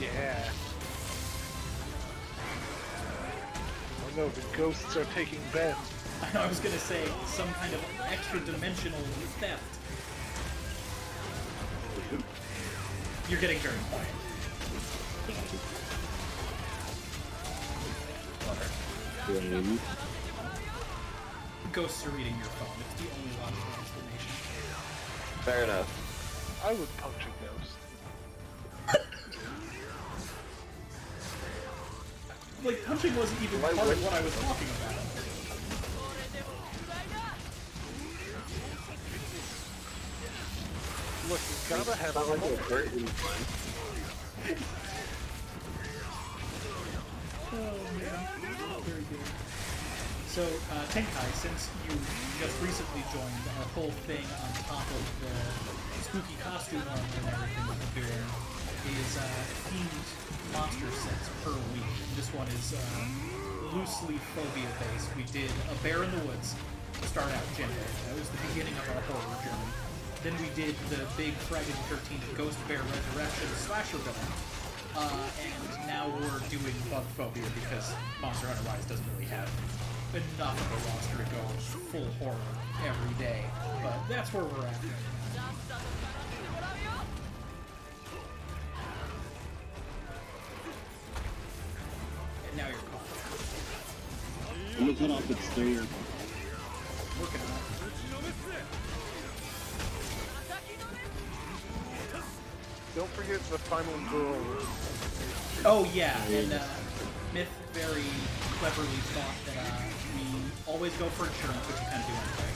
Yeah. Oh no, the ghosts are taking Ben. I was gonna say some kind of extra-dimensional theft. You're getting very quiet. Ghosts are eating your phone. It's the only logical explanation. Fair enough. I would punch a ghost. Like, punching wasn't even part of what I was talking about. Look, you gotta have Not like fun. a curtain. Very good. So, Tenkai, since you just recently joined our whole thing on top of the spooky costume armor and everything that we're doing, is themed monster sets per week. This one is loosely Phobia based. We did a Bear in the Woods to start out Jinbei. That was the beginning of our horror journey. Then we did the big Friday the 13th Ghost Bear Resurrection slasher villain. And now we're doing Bug Phobia because Monster Hunter Rise doesn't really have enough of a roster to go full horror every day. But that's where we're at. And now you're caught. I'm gonna cut off its stinger. Working on it. Don't forget the final girl. Oh yeah, and Myth very cleverly thought that we always go for insurance, which we kind of do anyway.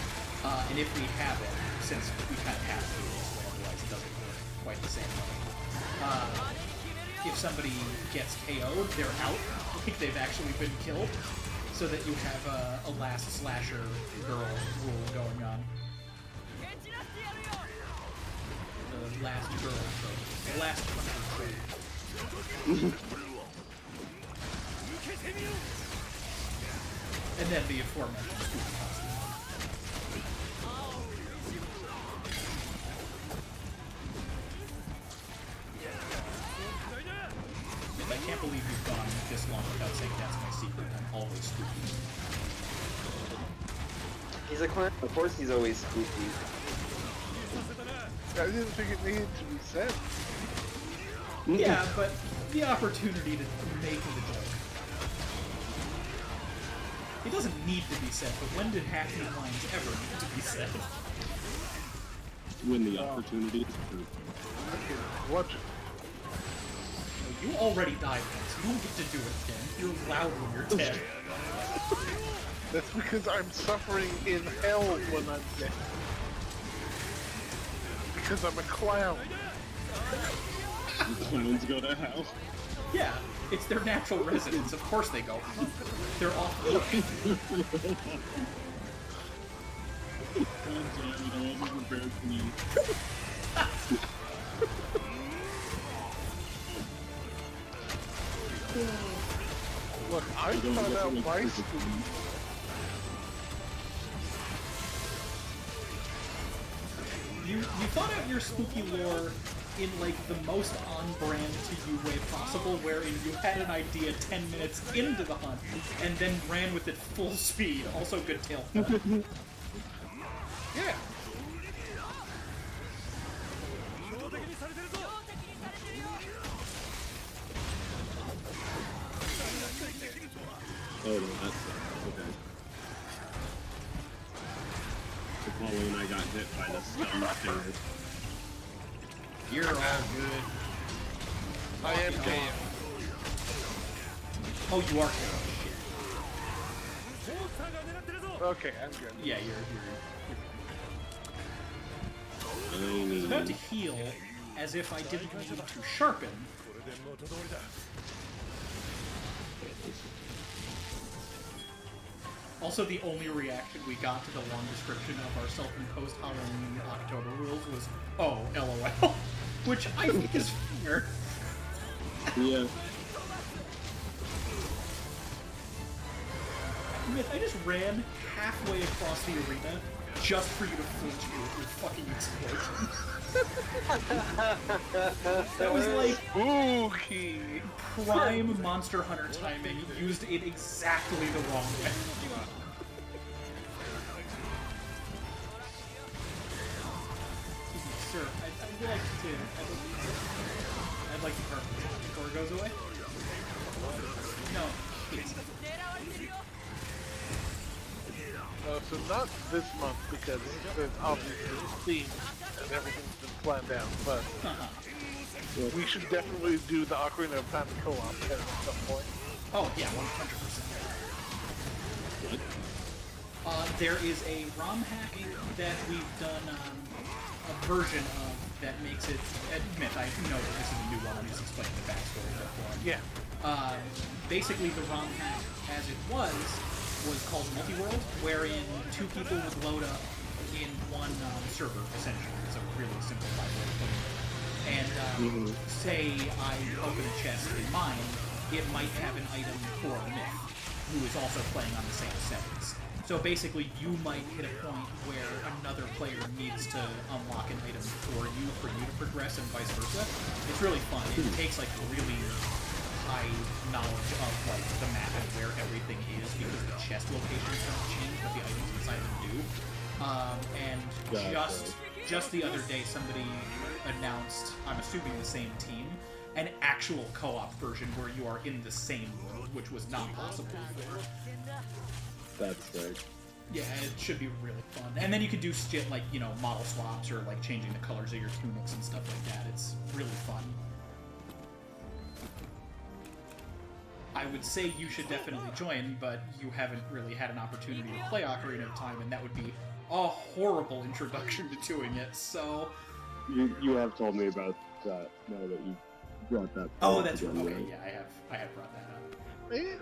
And if we have it, since we kind of have to do this way, otherwise it doesn't work quite the same way. If somebody gets KO'd, they're out, like they've actually been killed, so that you have a last slasher girl rule going on. The last girl trope. The last hunter trope. And then the aforementioned spooky costume. And I can't believe you've gone this long without saying that's my secret. I'm always spooky. He's a clown. Of course he's always spooky. I didn't think it needed to be said. Yeah, but the opportunity to make the joke. It doesn't need to be said, but when did Hackney lines ever need to be said? When the opportunity is true. Okay, watch it. You already died once. You don't get to do it again. You're loud when you're dead. That's because I'm suffering in hell when I'm dead. Because I'm a clown. The clowns go to hell. Yeah, it's their natural residence. Of course they go. They're off. God damn it, I wasn't prepared for you. Look, I found out my spook. You thought out your spooky lore in like the most on-brand to you way possible, wherein you had an idea 10 minutes into the hunt and then ran with it full speed. Also good tail cut. Yeah. Oh no, that sucks. Okay. So Paulie and I got hit by the stun stinger. You're all good. I am KO. Oh, you are KO. Shit. Okay, I'm good. Yeah, you're I about to heal as if I didn't need to sharpen. Also, the only reaction we got to the long description of our self-imposed Halloween October rules was, oh, LOL. Which I think is fair. Yeah. I just ran halfway across the arena just for you to flinch me with your fucking explosion. That was like spooky. prime Monster Hunter timing, used in exactly the wrong way. Sir, I'd like to carve it before it goes away. No, please. So not this month because there's obviously a theme and everything's been planned out, but we should definitely do the Ocarina of Time co-op at some point. Oh yeah, 100%. There is a ROM hack that we've done a version of that makes it. Admit, I know that this is a new one. I'm just explaining the backstory for it. Yeah. Basically, the ROM hack, as it was called Multi-World, wherein two people would load up in one server, essentially. It's a really simplified way of putting it. And say I open a chest in mine, it might have an item for a myth, who is also playing on the same settings. So basically, you might hit a point where another player needs to unlock an item for you to progress, and vice versa. It's really fun. It takes like really high knowledge of like the map and where everything is, because the chest locations don't change, but the items inside them do. And just the other day, somebody announced, I'm assuming the same team, an actual co-op version where you are in the same world, which was not possible before. That's sick. Yeah, it should be really fun. And then you could do shit like, you know, model swaps or like changing the colors of your tunics and stuff like that. It's really fun. I would say you should definitely join, but you haven't really had an opportunity to play Ocarina of Time, and that would be a horrible introduction to doing it, so... You have told me about that now that you brought that. Oh, that's right. Okay, yeah, I have brought that up.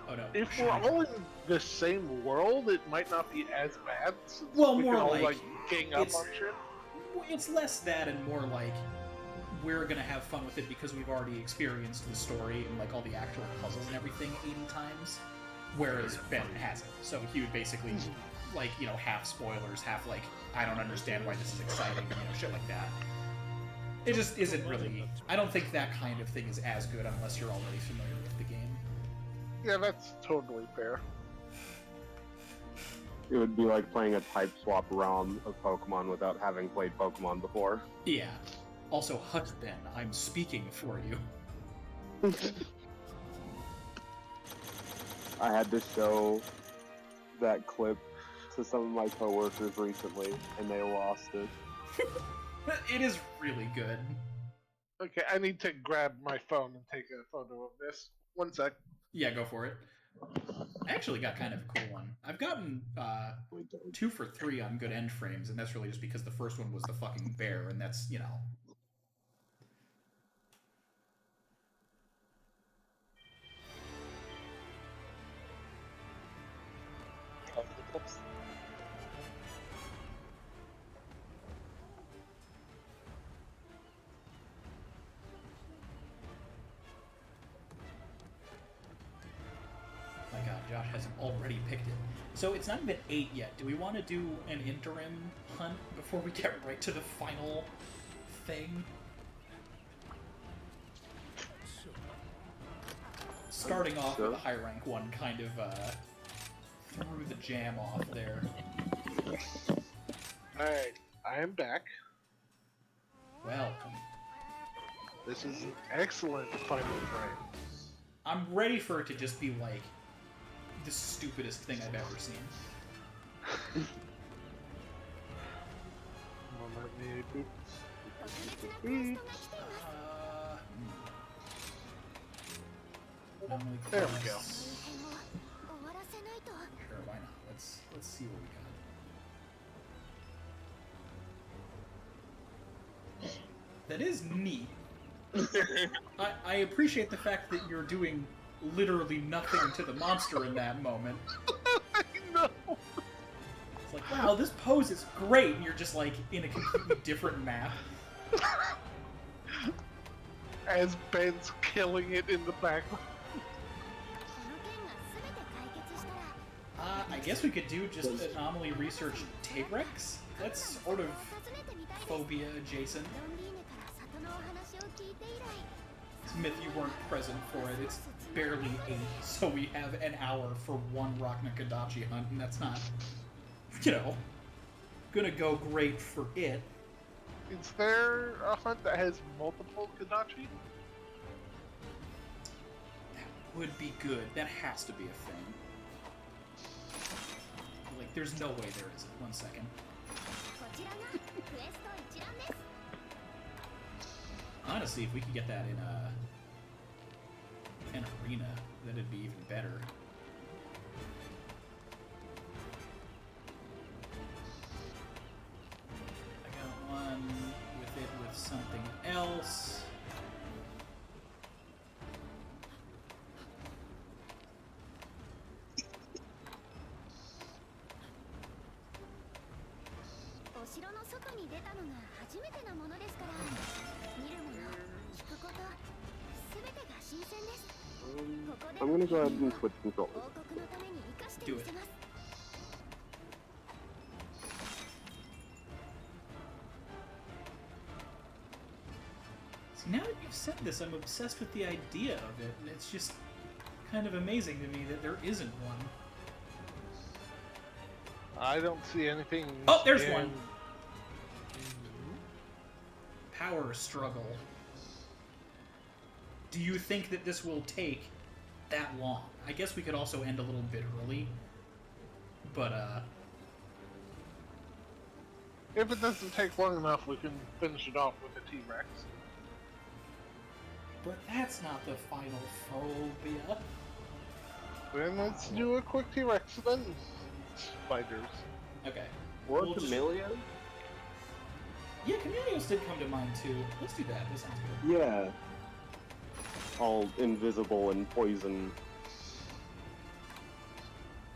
Oh no. If we're all in the same world, it might not be as bad. Since Well, we more can all, like gang up on shit. It's less that and more like we're gonna have fun with it because we've already experienced the story and like all the actual puzzles and everything 80 times, whereas Ben hasn't. So he would basically like, you know, half spoilers, half like I don't understand why this is exciting, you know, shit like that. It just isn't really. I don't think that kind of thing is as good unless you're already familiar with the game. Yeah, that's totally fair. It would be like playing a type swap ROM of Pokemon without having played Pokemon before. Yeah. Also, hush, Ben, I'm speaking for you. I had to show that clip to some of my coworkers recently, and they lost it. It is really good. Okay, I need to grab my phone and take a photo of this. One sec. Yeah, go for it. I actually got kind of a cool one. I've gotten 2 for 3 on good end frames, and that's really just because the first one was the fucking bear, and that's, you know... My god, Josh hasn't already picked it. So it's not even 8 yet. Do we want to do an interim hunt before we get right to the final thing? Starting off with a high rank one kind of threw the jam off there. Alright, I am back. Welcome. This is an excellent final frame. I'm ready for it to just be like the stupidest thing I've ever seen. There we go. Sure, why not? Let's see what we got. that is neat. I appreciate the fact that you're doing literally nothing to the monster in that moment. I know. It's like, wow, this pose is great, and you're just like in a completely different map. As Ben's killing it in the background. I guess we could do just anomaly research Tigrex? That's sort of phobia adjacent. Smith, you weren't present for it. It's barely 8, so we have an hour for one Rachna Kadachi hunt, and that's not, you know, gonna go great for it. Is there a hunt that has multiple Kadachi? That would be good. That has to be a thing. Like, there's no way there isn't. 1 second. Honestly, if we could get that in an arena, that'd be even better. I got one with it with something else. I'm gonna go ahead and switch controllers. Do it. See, now that you've said this, I'm obsessed with the idea of it, and it's just kind of amazing to me that there isn't one. I don't see anything. Oh, there's one! Power struggle. Do you think that this will take that long? I guess we could also end a little bit early. But, If it doesn't take long enough, we can finish it off with a T-Rex. But that's not the final phobia. Then let's do a quick T-Rex then. Spiders. Okay. Or We'll just- Camellia? Yeah, Chameleos did come to mind too. Let's do that. That sounds good. Yeah. All invisible and poison.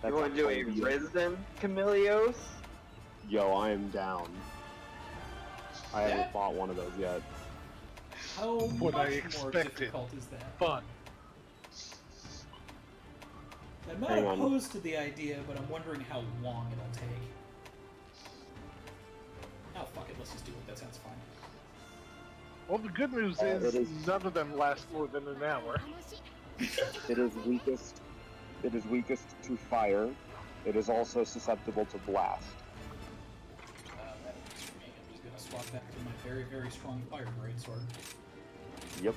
You want to do a Risen Camellios? Yo, I am down. I haven't bought one of those yet. How What much I more expected. difficult is that? Fun. I'm not Hang on. opposed to the idea, but I'm wondering how long it'll take. Oh, fuck it. Let's just do it. That sounds fine. Well, the good news it is is- none of them last more than an hour. It is weakest. It is weakest to fire. It is also susceptible to blast. That works for me. I'm just gonna swap back to my very, very strong fire greatsword. Yep.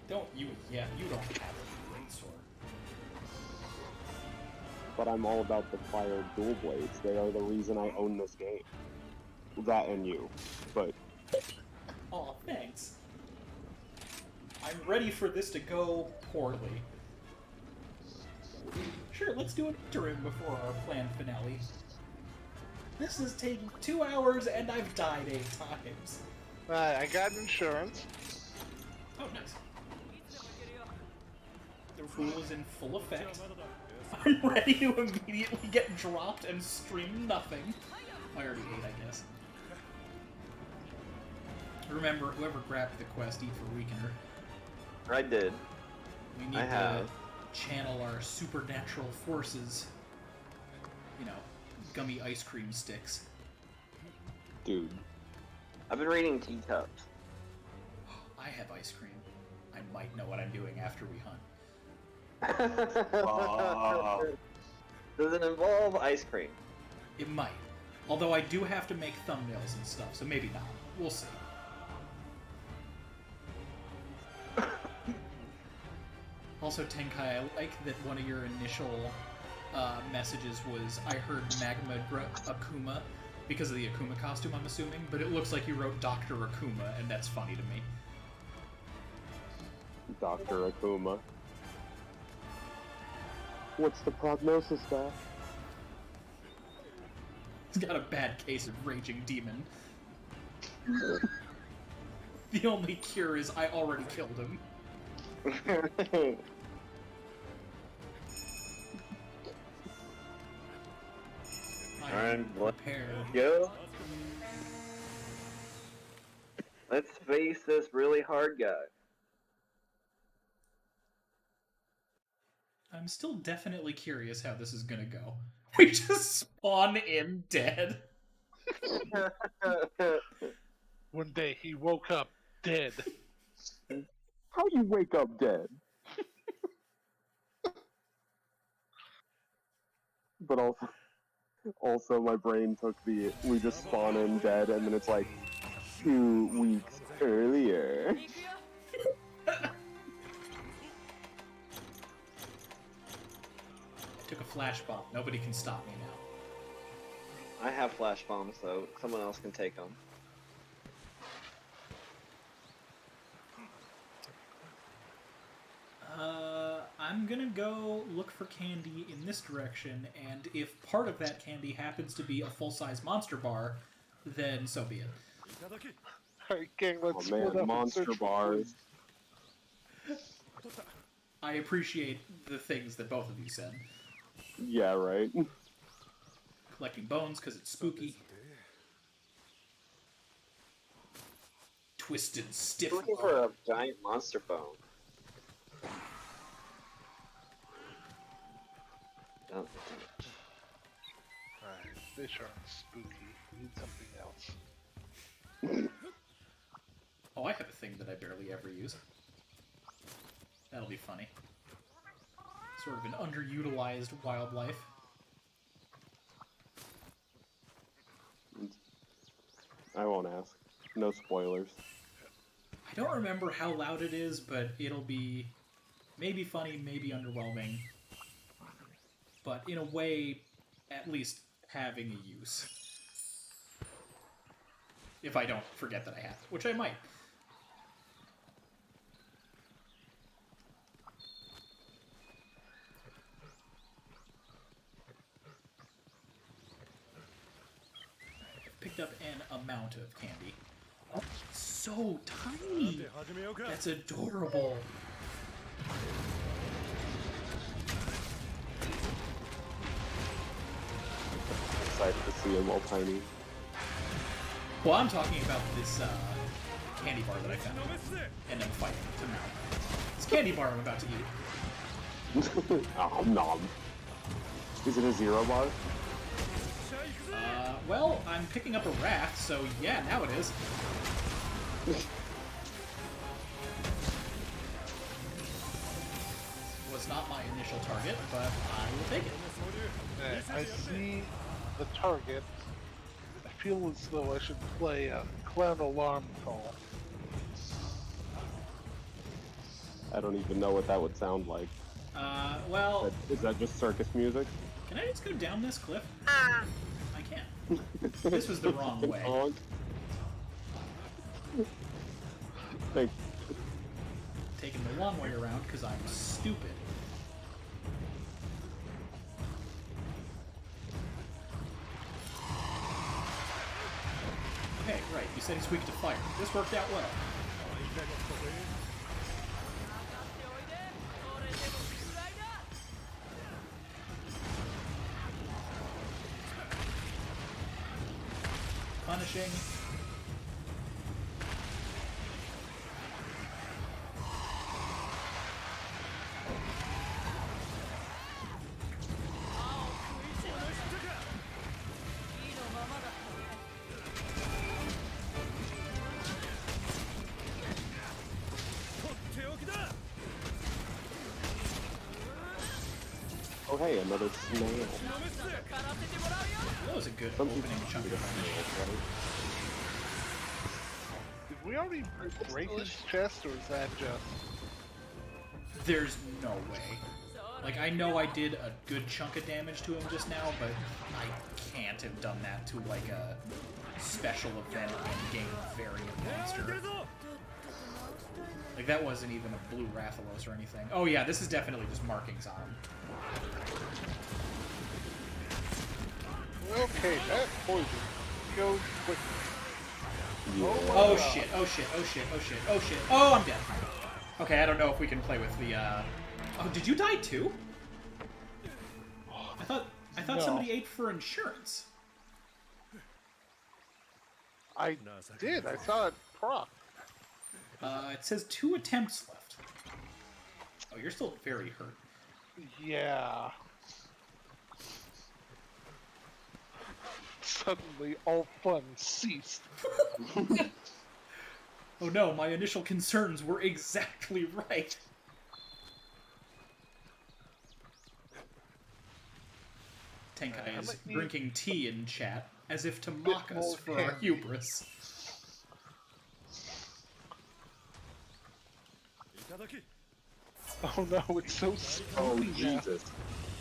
Don't you? Yeah, you don't have a greatsword. But I'm all about the fire dual blades. They are the reason I own this game. That and you. But Aw, thanks. I'm ready for this to go poorly. Sure, let's do an interim before our planned finale. This has taken 2 hours and I've died 8 times. I got insurance. Oh, nice. The rule is in full effect. I'm ready to immediately get dropped and stream nothing. I already ate, I guess. Remember, whoever grabbed the quest, eat for weakener. I did. We need I to have. channel our supernatural forces. You know, gummy ice cream sticks. dude, I've been reading Teacups. I have ice cream. I might know what I'm doing after we hunt. Does it involve ice cream? It might. Although I do have to make thumbnails and stuff, so maybe not. We'll see. Also, Tenkai, I like that one of your initial messages was, I heard Magma Akuma, because of the Akuma costume, I'm assuming, but it looks like you wrote Dr. Akuma, and that's funny to me. Dr. Akuma. What's the prognosis, Doc? He's got a bad case of raging demon. The only cure is I already killed him. Alright, prepared. go. Let's face this really hard guy. I'm still definitely curious how this is gonna go. We just spawn in dead. One day he woke up dead. How you wake up dead? But also my brain took we just spawn in dead, and then it's like 2 weeks earlier. I took a flash bomb. Nobody can stop me now. I have flash bombs, though. Someone else can take them. I'm gonna go look for candy in this direction, and if part of that candy happens to be a full-size monster bar, then so be it. Alright, gang, let's Oh split man, up monster and search for bars. I appreciate the things that both of you said. Yeah, right. Collecting bones because it's spooky. Twisted stiff. Looking for a giant monster bone. Oh. Alright, fish aren't spooky. We need something else. Oh, I have a thing that I barely ever use. That'll be funny. Sort of an underutilized wildlife. I won't ask. No spoilers. I don't remember how loud it is, but it'll be maybe funny, maybe underwhelming. But in a way, at least having a use. If I don't forget that I have it, which I might. Picked up an amount of candy. Oh, it's so tiny! That's adorable. Excited to see him all tiny. Well, I'm talking about this candy bar that I found, and I'm fighting to mount. This candy bar I'm about to eat. Oh, nom. Is it a 0 bar? Well, I'm picking up a rat, so yeah, now it is. Was not my initial target, but I will take it. I see the target. I feel as though I should play a clown alarm call. I don't even know what that would sound like. Well... Is that just circus music? Can I just go down this cliff? I can't. This was the wrong way. Thanks. Taking the long way around because I'm stupid. Okay, right. You said he's weak to fire. This worked out well. Punishing. Oh hey, another snail. That was a good Some opening people chunk shoot of at damage. snails, right? Did we already break his chest, or is that just... There's no way. Like, I know I did a good chunk of damage to him just now, but I can't have done that to, like, a special event game variant monster. Like, that wasn't even a blue Rathalos or anything. Oh yeah, this is definitely just markings on him. Okay, that poison goes quickly. Oh shit, oh shit, oh shit, oh shit, oh shit. Oh, I'm dead. Okay, I don't know if we can play with the, Oh, did you die too? I thought No. somebody ate for insurance. I did. I saw it proc. It says 2 attempts left. Oh, you're still very hurt. Yeah. Suddenly, all fun ceased. Oh no, my initial concerns were exactly right. Tenkai is drinking tea in chat, as if to mock us for our hubris. Oh no, it's so spooky. Oh, now. Jesus.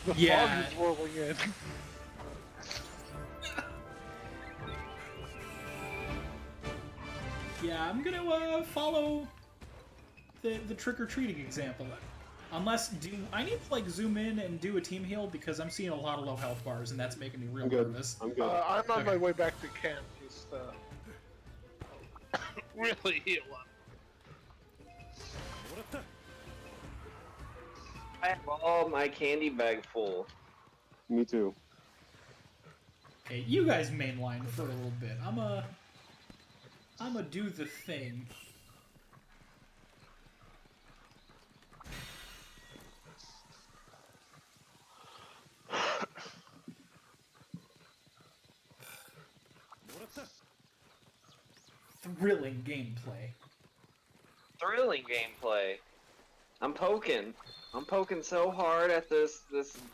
The Yeah. fog is rolling in. Yeah, I'm gonna follow the trick-or-treating example. Unless, I need to like zoom in and do a team heal because I'm seeing a lot of low health bars and that's making me real nervous. I'm good. I'm on my way back to camp. Just really heal up. I have all my candy bag full. Me too. Hey, you guys mainline for a little bit. I'ma do the thing. Thrilling gameplay. Thrilling gameplay. I'm poking so hard at this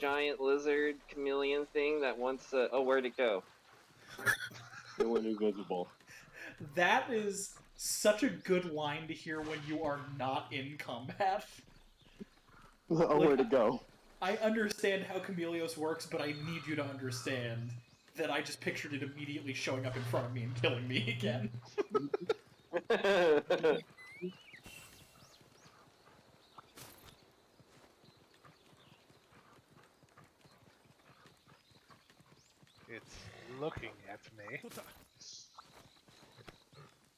giant lizard chameleon thing that wants to. Oh, where'd it go? It went invisible. That is such a good line to hear when you are not in combat. Oh, where'd it go? I understand how Chameleos works, but I need you to understand that I just pictured it immediately showing up in front of me and killing me again. It's looking at me.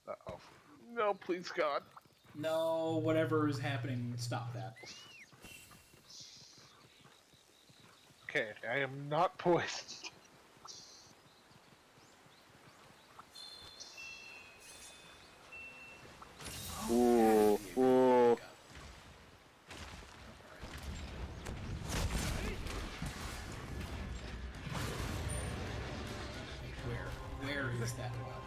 Uh-oh. No, please God. No, whatever is happening, stop that. Okay, I am not poisoned. Ooh, ooh. Where is that wildlife?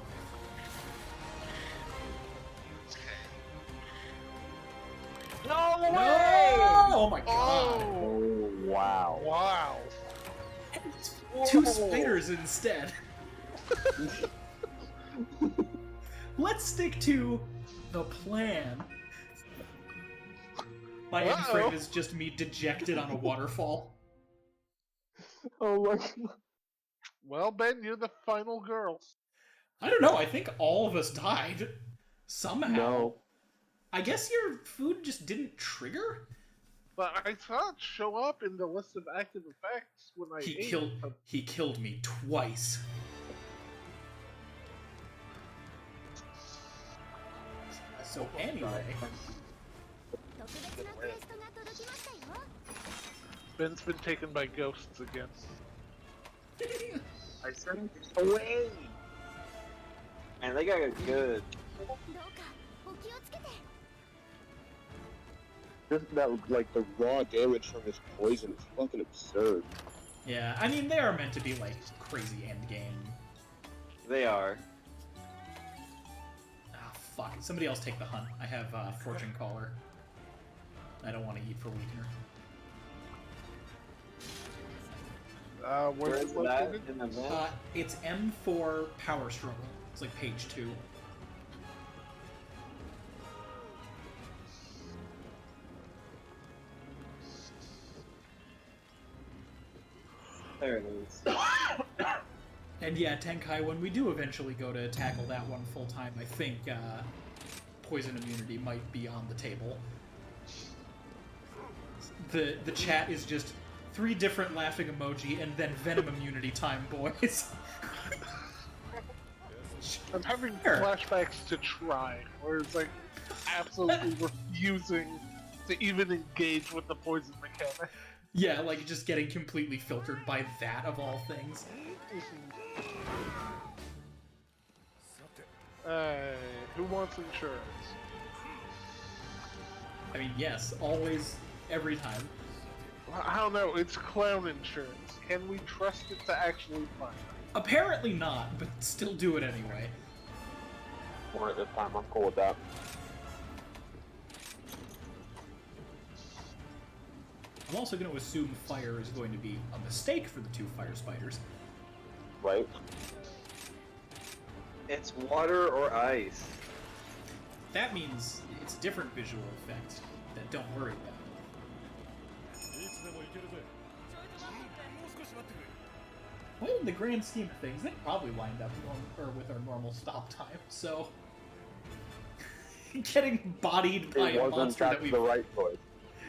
No way! No! Oh my god! Oh, wow. Wow. Two spiders instead. Let's stick to the plan. My end frame is just me dejected on a waterfall. Oh my god. Well, Ben, you're the final girl. I don't know, I think all of us died. Somehow. No. I guess your food just didn't trigger? But I saw it show up in the list of active effects when I ate. He killed me twice. So anyway, Ben's been taken by ghosts again. I sent it away! Man, they got good. Just that, like, the raw damage from his poison is fucking absurd. yeah, I mean they are meant to be like crazy end game. They are. Ah, fuck. Somebody else take the hunt. I have Fortune Caller. I don't want to eat for weakener. Where Where's is it that located? in the map? It's M4 Power Struggle. It's like page 2. There it is. And yeah, Tenkai, when we do eventually go to tackle that one full time, I think poison immunity might be on the table. The chat is just 3 different laughing emoji and then venom immunity time, boys. I'm having Sure. flashbacks to Try, where it's like absolutely refusing to even engage with the poison mechanic. Yeah, like just getting completely filtered by that of all things. Who wants insurance? I mean, yes, always, every time. I don't know, it's clown insurance. Can we trust it to actually find it? Apparently not, but still do it anyway. Or at this time, I'm cool with that. I'm also going to assume fire is going to be a mistake for the two fire spiders. Right? It's water or ice. That means it's different visual effects that don't worry about. Well, in the grand scheme of things, they probably lined up with our normal stop time, so... getting bodied by a monster that we've... the right choice.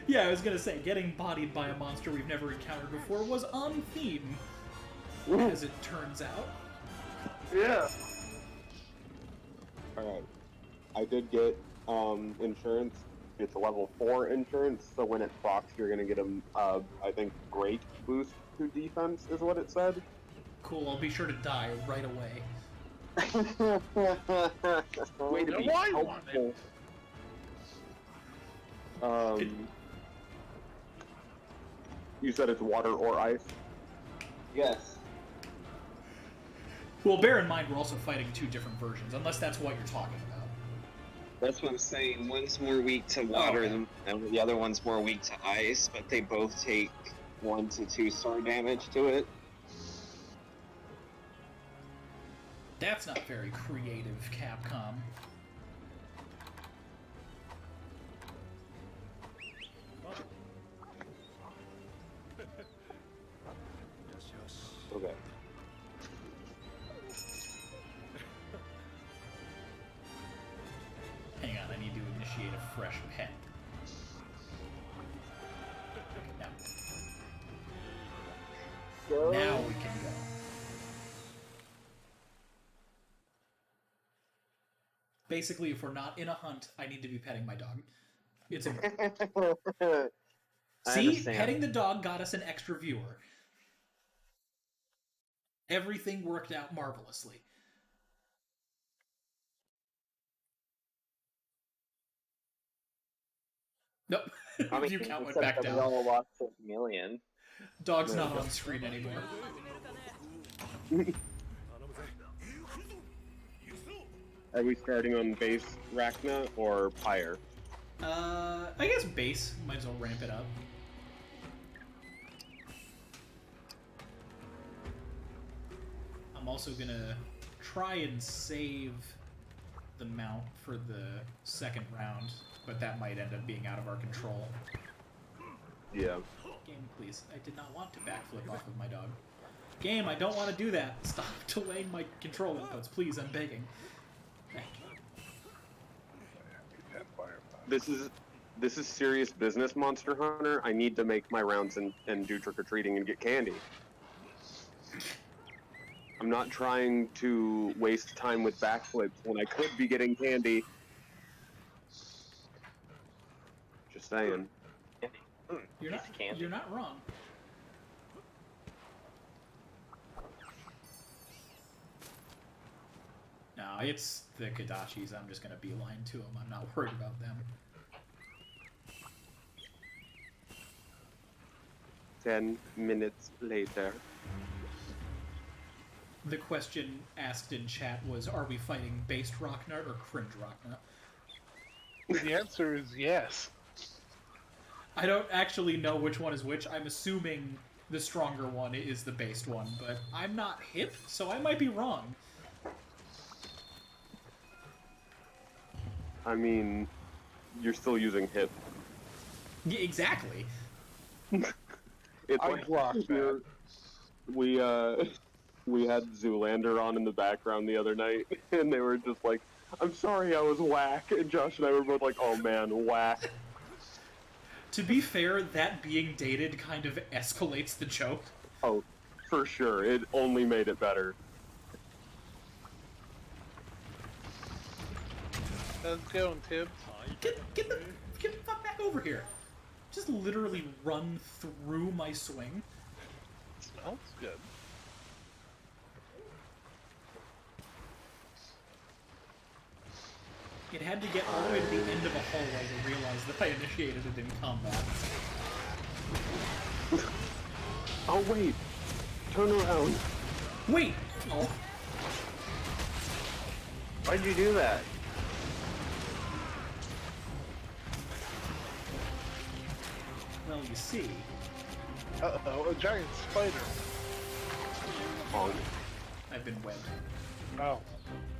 Yeah, I was gonna say, getting bodied by a monster we've never encountered before was on theme, as it turns out. Yeah. Alright. I did get insurance. It's a level 4 insurance, so when it procs, you're gonna get a, I think, great boost to defense, is what it said. Cool, I'll be sure to die right away. Way to be helpful. You said it's water or ice? Yes. Well, bear in mind we're also fighting two different versions, unless that's what you're talking about. That's what I'm saying. One's more weak to water and the other one's more weak to ice, but they both take 1 to 2 sword damage to it. That's not very creative, Capcom. Okay. Hang on, I need to initiate a fresh pen. Now we can go. Basically, if we're not in a hunt, I need to be petting my dog. It's a... See? Petting the dog got us an extra viewer. Everything worked out marvelously. Nope. View count went back down. All lost a million. Dog's not on screen anymore. Are we starting on base Rachna or Pyre? I guess base. Might as well ramp it up. I'm also gonna try and save the mount for the second round, but that might end up being out of our control. Yeah. Game, please. I did not want to backflip off of my dog. Game, I don't want to do that. Stop delaying my control inputs, please. I'm begging. Thank you. This is serious business, Monster Hunter. I need to make my rounds and do trick-or-treating and get candy. I'm not trying to waste time with backflips when I could be getting candy. Just saying. You're not wrong. No, it's the Kadachis. I'm just gonna beeline to them. I'm not worried about them. 10 minutes later. The question asked in chat was, are we fighting based Rachna or cringe Rachna? The answer is yes. I don't actually know which one is which. I'm assuming the stronger one is the based one, but I'm not hip, so I might be wrong. I mean, you're still using hip. Yeah, exactly. It's I like blocked that. we had Zoolander on in the background the other night, and they were just like, "I'm sorry, I was whack," and Josh and I were both like, "Oh man, whack." To be fair, that being dated kind of escalates the joke. Oh, for sure. It only made it better. How's it going, Tibbs? Get the fuck back over here. Just literally run through my swing. Smells good. It had to get all the way to the end of a hallway to realize that I initiated it in combat. Oh wait, turn around. Wait! Oh. Why'd you do that? Well, you see. Uh-oh, a giant spider. Honk. I've been webbed. Oh,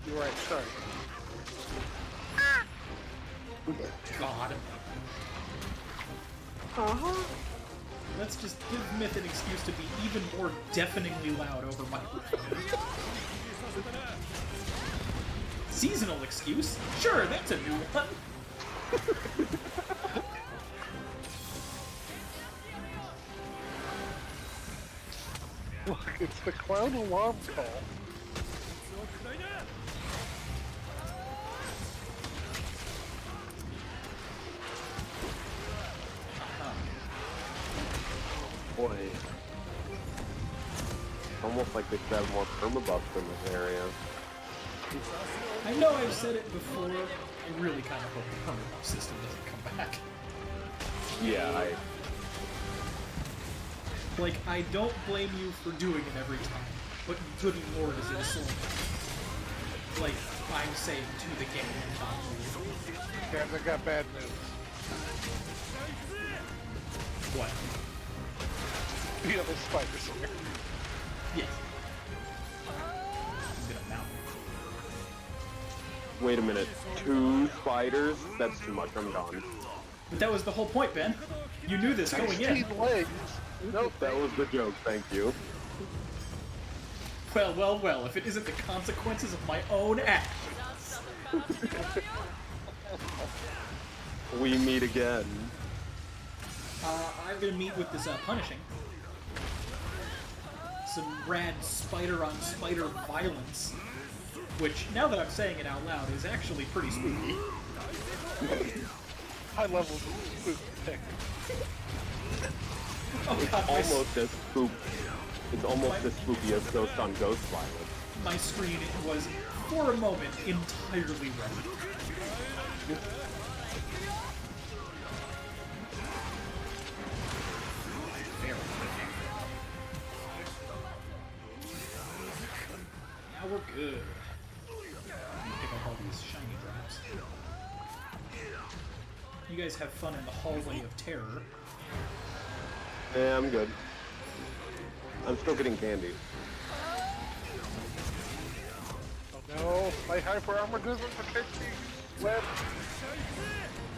you're right, sorry. God. Let's just give Myth an excuse to be even more deafeningly loud over my Seasonal excuse? Sure, that's a new one. Look, it's the clown alarm call. Boy. It's almost like they should have more permabuffs in this area. I know I've said it before. I really kind of hope the permabuff system doesn't come back. Yeah, Like, I don't blame you for doing it every time, but good lord is insolent. Like, I'm saying to the game, not you. Guys, I got bad news. What? You have a spider here. Yes. I'm gonna mount. wait a minute. 2 spiders? That's too much, I'm gone. But that was the whole point, Ben. You knew this going in. 16 legs. Nope, that was the joke, thank you. Well, well, well, if it isn't the consequences of my own actions. We meet again. I'm gonna meet with this punishing. Some rad spider-on-spider violence. Which, now that I'm saying it out loud, is actually pretty spooky. High level spook tech. Oh god, Almost as spooky. It's almost as spooky as Ghost on Ghost violence. my screen was, for a moment, entirely red. Now we're good. Pick up all these shiny drops. You guys have fun in the hallway of terror. Yeah, I'm good. I'm still getting candy. Oh no, my hyper armor doesn't protect me. Web.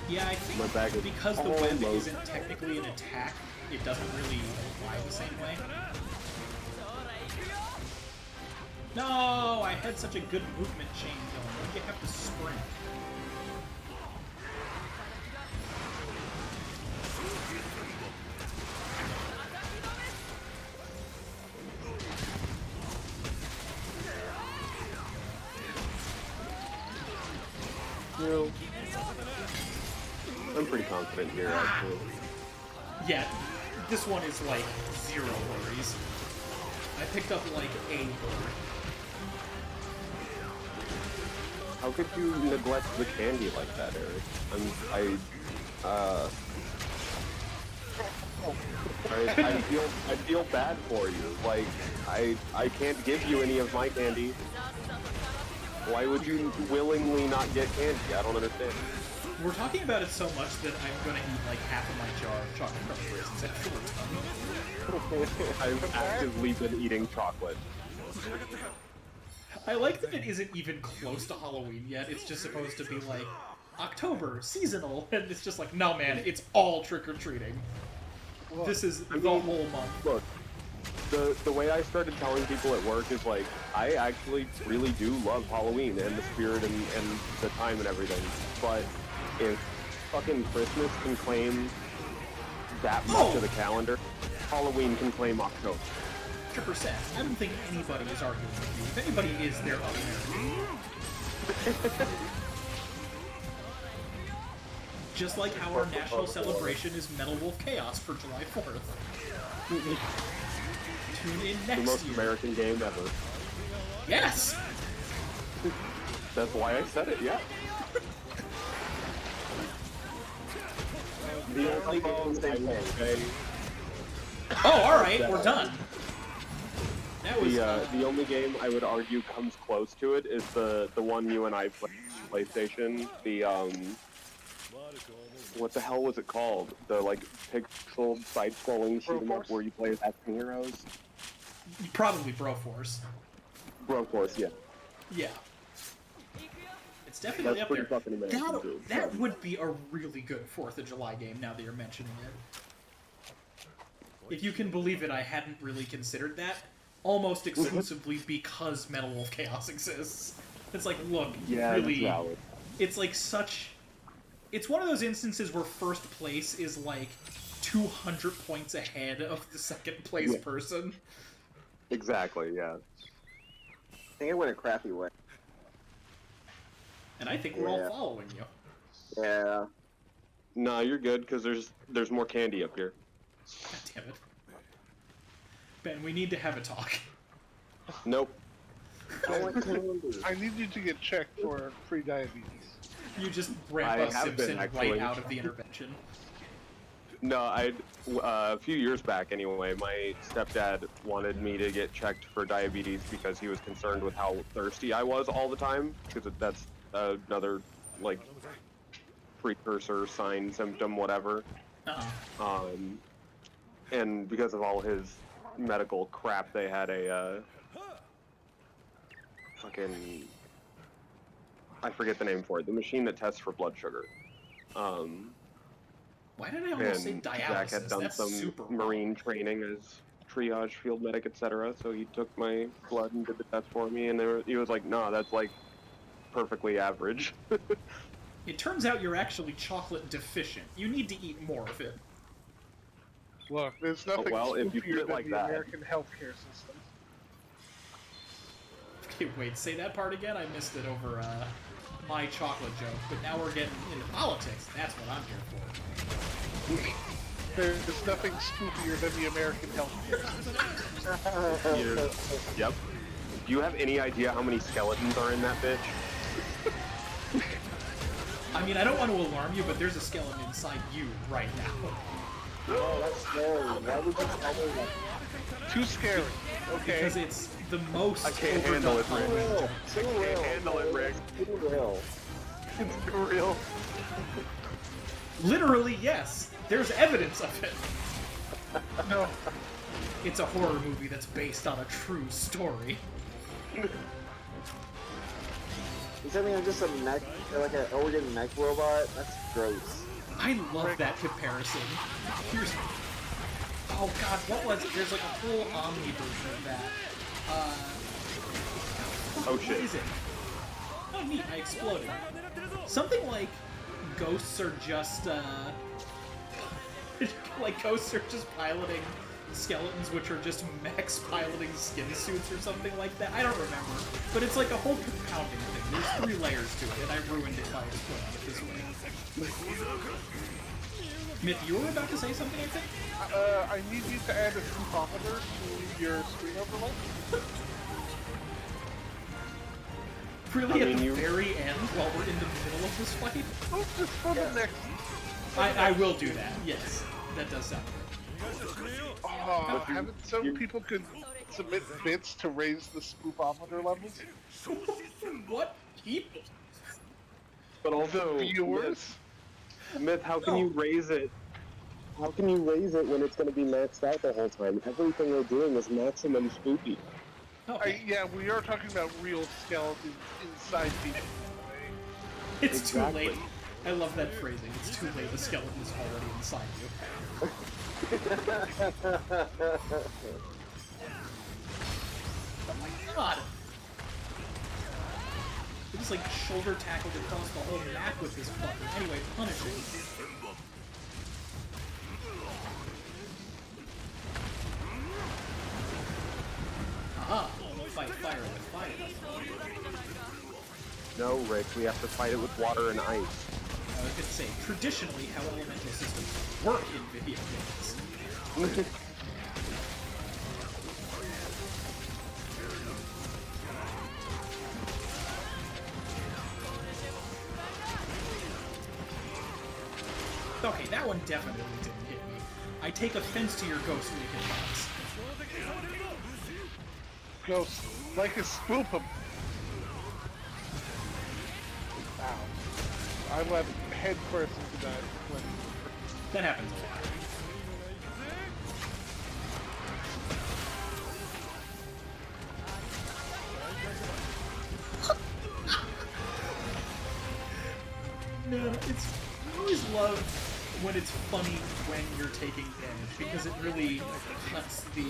Yeah, I My bag think is because the all web low. isn't technically an attack, it doesn't really apply the same way. No, I had such a good movement chain going. Why'd you have to sprint? No. I'm pretty confident here, actually. Yeah, this one is like 0 worries. I picked up like a bird. How could you neglect the candy like that, Eric? I feel bad for you. Like, I can't give you any of my candy. Why would you willingly not get candy? I don't understand. We're talking about it so much that I'm gonna eat like half of my jar of chocolate crumb raisins after we're done. I've actively been eating chocolate. I like that it isn't even close to Halloween yet. It's just supposed to be like October, seasonal, and it's just like, no man, it's all trick-or-treating. This is the whole month. Look, the way I started telling people at work is like, I actually really do love Halloween and the spirit and the time and everything, but if fucking Christmas can claim that much of the calendar, Halloween can claim October. 100%. I don't think anybody is arguing with you. If anybody is, they're up there. Just like how our national celebration is Metal Wolf Chaos for July 4th. Tune in next year. The most American game ever. Yes! That's why I said it, yeah. The only game I would say... Oh, alright, we're done. That was... The only game I would argue comes close to it is the one you and I played on PlayStation. The, what the hell was it called? The, like, pixel side-scrolling shoot-em-up where you play as action heroes? Probably Broforce. Broforce, yeah. Yeah. It's definitely up there. Fucking amazing, that would be a really good 4th of July game, now that you're mentioning it. If you can believe it, I hadn't really considered that. Almost exclusively because Metal Wolf Chaos exists. It's like, look, really... It's like such... It's one of those instances where first place is like 200 points ahead of the second place person. Exactly, yeah. I think I went a crappy way. And I think we're all following you. Yeah. No, you're good, because there's more candy up here. God damn it. Ben, we need to have a talk. Nope. I need you to get checked for pre-diabetes. You just Grandpa Simpson right out of the intervention. No, a few years back anyway, my stepdad wanted me to get checked for diabetes because he was concerned with how thirsty I was all the time, because that's another, like, precursor, sign, symptom, whatever. And because of all his medical crap, they had a, fucking... I forget the name for it. The machine that tests for blood sugar. Why did I almost say dialysis? Zach had done That's some marine training as triage, field medic, etc. So he took my blood and did the test for me, and he was like, "No, that's like perfectly average." It turns out you're actually chocolate deficient. You need to eat more of it. Look, there's nothing if you put spookier it than like the that. American healthcare system. Okay, wait, say that part again? I missed it over my chocolate joke, but now we're getting into politics. That's what I'm here for. There's nothing spookier than the American healthcare system. Yep. Do you have any idea how many skeletons are in that bitch? I mean, I don't want to alarm you, but there's a skeleton inside you right now. Oh, that's scary. Why would you tell me that? Too scary. Okay. Because it's the most I can't handle it, Rick. Too real. I can't handle it, Rick. Too real. It's too real. Literally, yes. There's evidence of it. No. It's a horror movie that's based on a true story. Does that mean I'm just a mech, like an organ mech robot? That's gross. I love that comparison. Here's... Oh god, what was it? There's like a full Omni version of that. Oh shit. What is it? Oh neat, I exploded. Something like ghosts are just, like ghosts are just piloting skeletons, which are just mechs piloting skin suits or something like that. I don't remember. But it's like a whole compounding thing. There's 3 layers to it, and I ruined it by explaining it this way. Myth, you were about to say something, I think? I need you to add a spookometer to your screen overlay. Really, at the very end, while we're in the middle of this fight? Oh, just for the next... I will do that, yes. That does sound good. Oh, haven't some people could submit bits to raise the spookometer levels? What people? But also, viewers? Myth, how can you raise it? How can you raise it when it's going to be maxed out the whole time? Everything they're doing is maximum spooky. Okay. Yeah, we are talking about real skeletons inside people. It's too late. I love that phrasing. It's too late. The skeleton is already inside you. Oh my god! They just like shoulder tackled across the whole map with this fucker. Anyway, punishing. Aha! Fight fire with fire. No, Rick, we have to fight it with water and ice. was going to say, traditionally how elemental systems work in video games. Okay, that one definitely didn't hit me. I take offense to your ghostly hitbox. Ghost, like a spoop him. Ow. I went head first into that. That happens a lot. No, it's... I always love when it's funny when you're taking damage, because it really cuts the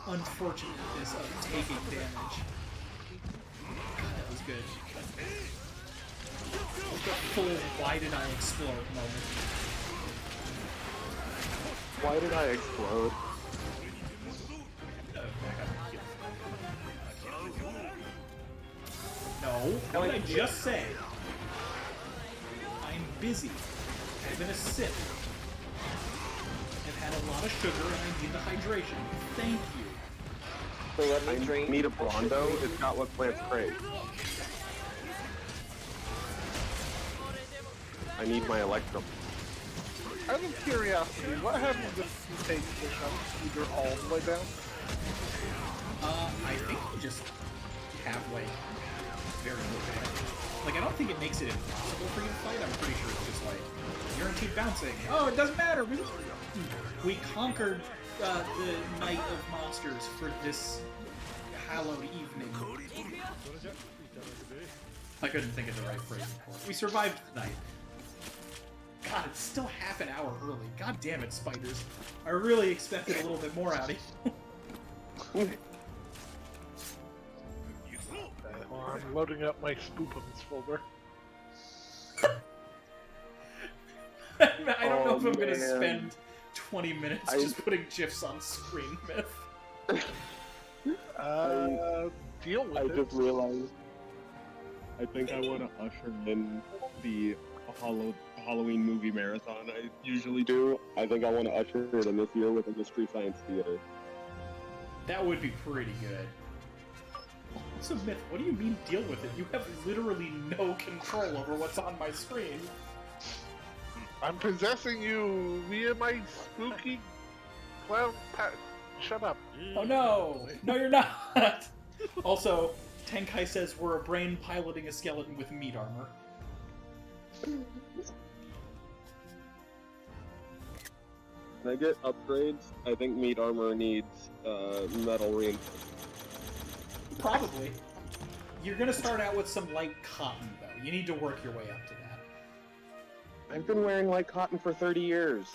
unfortunateness of taking damage. God, that was good. The full why did I explode moment. Why did I explode? No, what did I just say? I'm busy. I've been a sip. I've had a lot of sugar and I need the hydration. Thank you. So let me I drink. need a Blondo. It's got what plants crave. I need my Electrum. Out of curiosity, what happens if you take the either all the way down? I think you just have, like, very little damage. Like, I don't think it makes it impossible for you to fight. I'm pretty sure it's just like, you're gonna keep bouncing. Oh, it doesn't matter. We conquered the Night of Monsters for this hallowed evening. I couldn't think of the right phrase for it. We survived the night. God, it's still half an hour early. God damn it, spiders. I really expected a little bit more out of you. I'm loading up my spoopums folder. I don't know if I'm gonna spend 20 minutes just putting GIFs on screen, Myth. Deal with I it. just realized. I think I want to usher in the Halloween movie marathon I usually do. I think I want to usher it in this year with a Mystery Science Theater. That would be pretty good. Also, Myth, what do you mean deal with it? You have literally no control over what's on my screen. I'm possessing you via my spooky clown Shut up. Oh no! No, you're not! Also, Tenkai says we're a brain piloting a skeleton with meat armor. Can I get upgrades? I think meat armor needs metal reinforcement. Probably. You're gonna start out with some light cotton, though. You need to work your way up to that. I've been wearing light cotton for 30 years.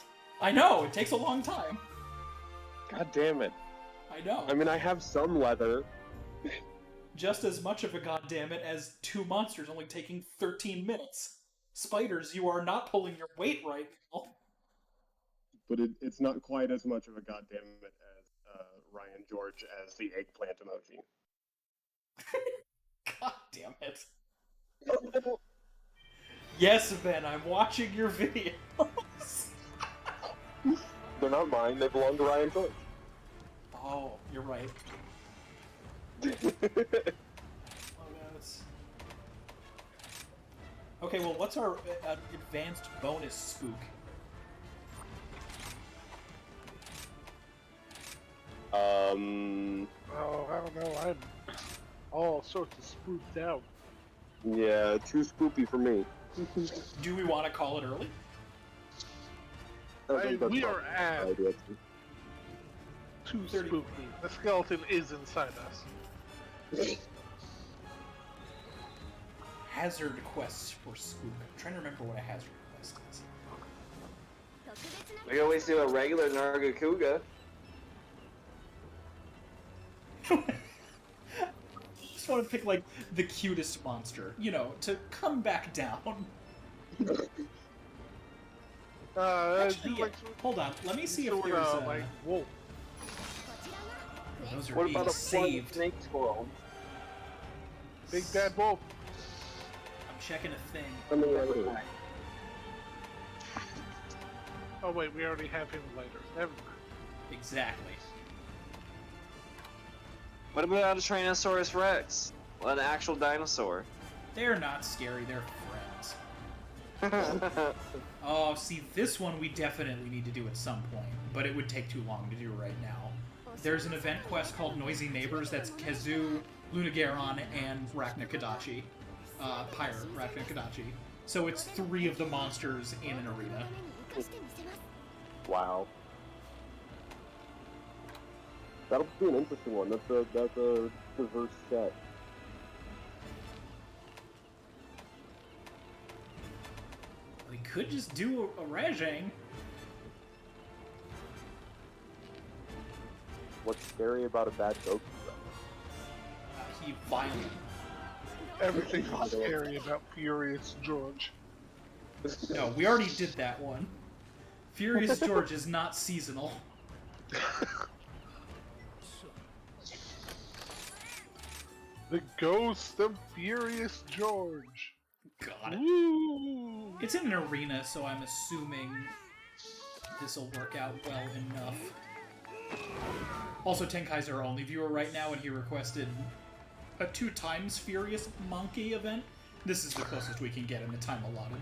I know! It takes a long time. God damn it. I know. I mean, I have some leather. Just as much of a goddammit as 2 monsters only taking 13 minutes. Spiders, you are not pulling your weight right now. But it's not quite as much of a goddammit as Ryan George as the eggplant emoji. God damn it. Yes, Ben, I'm watching your videos. They're not mine, they belong to Ryan George. Oh, you're right. Okay, well, what's our advanced bonus spook? Oh, I don't know. I'm all sorts of spooked out. Yeah, too spoopy for me. Do we want to call it early? We are at too spooky. The skeleton is inside us. Hazard quests for spook. I'm trying to remember what a hazard quest is. We always do a regular Nargacuga. Just want to pick, like, the cutest monster, you know, to come back down. Actually, yeah. Hold on, let me see if there's like wolf. Those are What being about a saved. snake squirrel? Big bad wolf. I'm checking a thing. Oh wait, we already have him later. Never mind. Exactly. What about a Tyrannosaurus Rex? An actual dinosaur. They're not scary, they're friends. Oh, see, this one we definitely need to do at some point, but it would take too long to do right now. There's an event quest called Noisy Neighbors that's Kazoo, Lunagaron, and Rachna-Kadachi. Pirate Rachna-Kadachi. So it's 3 of the monsters in an arena. Wow. That'll be an interesting one. That's a diverse set. We could just do a Rajang. What's scary about a bad Goku? He violent. Everything is scary about Furious George. No, we already did that one. Furious George is not seasonal. The ghost of Furious George. Got it. Woo! It's in an arena, so I'm assuming this'll work out well enough. Also, Tenkai's our only viewer right now, and he requested a 2 times Furious Monkey event. This is the closest we can get in the time allotted.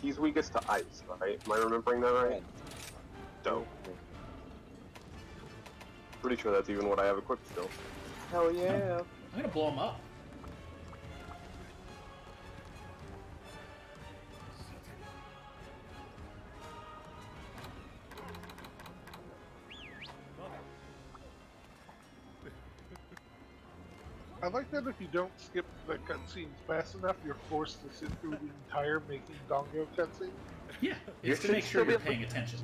He's weakest to ice, right? Am I remembering that right? Dope. Pretty sure that's even what I have equipped still. Hell yeah. I'm gonna blow him up. I like that if you don't skip the cutscenes fast enough, you're forced to sit through the entire making Dongo cutscene. Yeah, it's to make sure you're paying attention.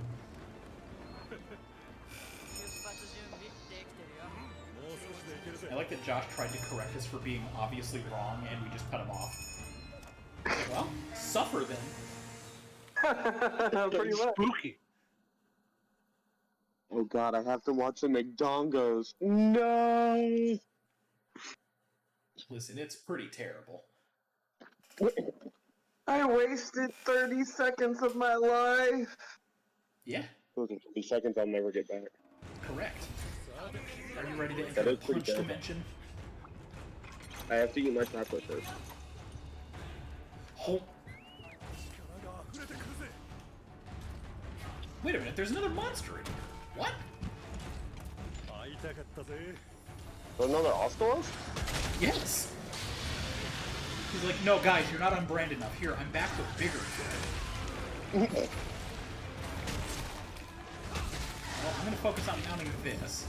I like that Josh tried to correct us for being obviously wrong, and we just cut him off. Like, well, suffer then. Pretty much. Spooky. Oh god, I have to watch the McDongos. No! Listen, it's pretty terrible. I wasted 30 seconds of my life. Yeah, Those are 30 seconds I'll never get back. correct. Are you ready to enter the punch dimension? I have to eat my chocolate first. Oh. Wait a minute, there's another monster in here. What? There's another Ostelos? Yes! He's like, no, guys, you're not on brand enough. Here, I'm back with bigger. Well, I'm gonna focus on mounting this.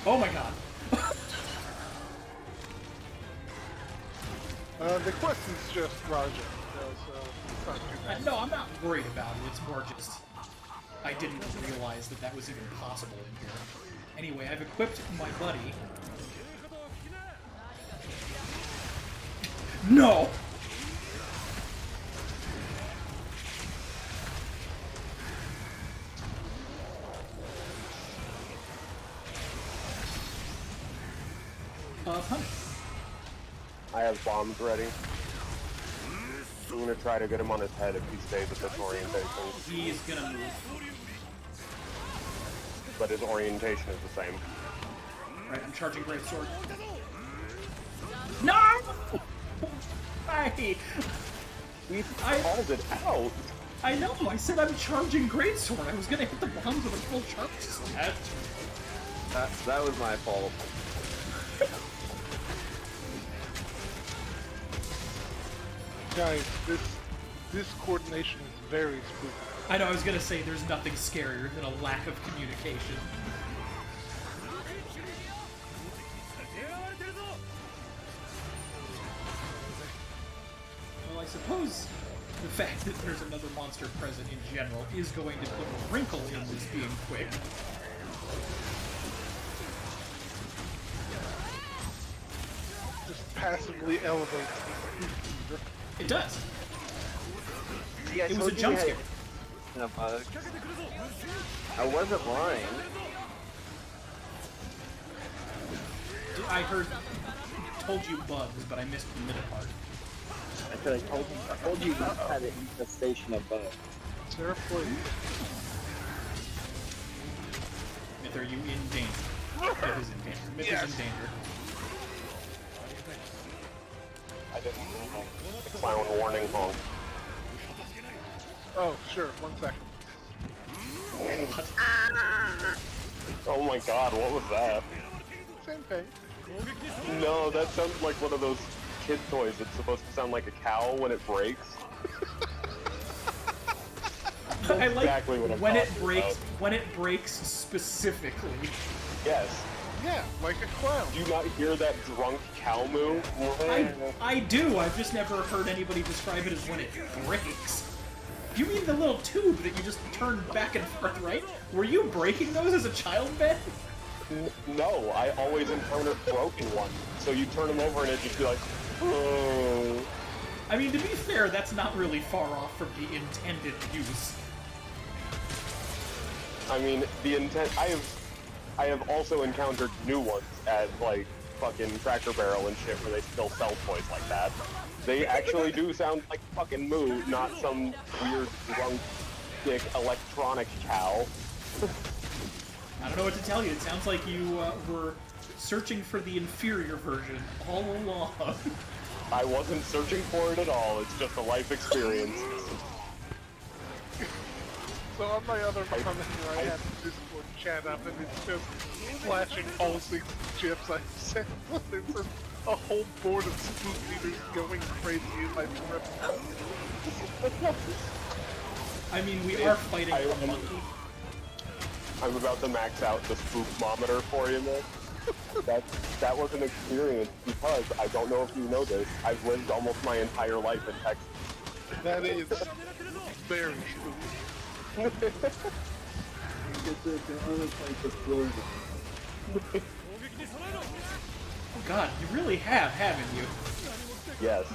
Oh my god! The quest is just Raja, so it's not too bad. No, I'm not worried about it. It's more just I didn't realize that that was even possible in here. Anyway, I've equipped my buddy. No! Punish. I have bombs ready. I'm gonna try to get him on his head if he stays at this orientation. He's gonna move. But his orientation is the same. Right, I'm charging Great Sword. No! We called it out! I know, I said I'm charging Great Sword. I was gonna hit the bombs with a full charge set. That was my fault. Guys, this coordination is very spooky. I know, I was gonna say there's nothing scarier than a lack of communication. Well, I suppose the fact that there's another monster present in general is going to put a wrinkle in this being quick. Just passively elevates the fever. It does. Yeah, It was a jump scare. I wasn't lying. I told you bugs, but I missed the middle part. I said I told you had an infestation of bugs. Sarah, please. Myth, are you in danger? Myth is in danger. Myth is in danger. I didn't know. The clown warning honk. Oh, sure. 1 second. Oh my god, what was that? Same thing. No, that sounds like one of those kid toys that's supposed to sound like a cow when it breaks. I like exactly what I'm when it talking breaks. about. When it breaks specifically. Yes. Yeah, like a clown. Do you not hear that drunk cow moo? I do. I've just never heard anybody describe it as when it breaks. You mean the little tube that you just turn back and forth, right? Were you breaking those as a child, Ben? No, I always encounter broken ones. So you turn them over and it'd just be like, oh. I mean, to be fair, that's not really far off from the intended use. I mean, the intent. I have also encountered new ones at like fucking Cracker Barrel and shit where they still sell toys like that. They actually do sound like fucking moo, not some weird drunk dick electronic cow. I don't know what to tell you. It sounds like you were searching for the inferior version all along. I wasn't searching for it at all. It's just a life experience. So on my other monitor, I have the Discord chat up, and it's just flashing all these GIFs I sent. There's a whole board of spook leaders going crazy in my trip. I mean, we are fighting a monkey. I'm about to max out the spookmometer for you, man. That was an experience because, I don't know if you know this, I've lived almost my entire life in Texas. That is very spooky. Oh god, you really have, haven't you? Yes.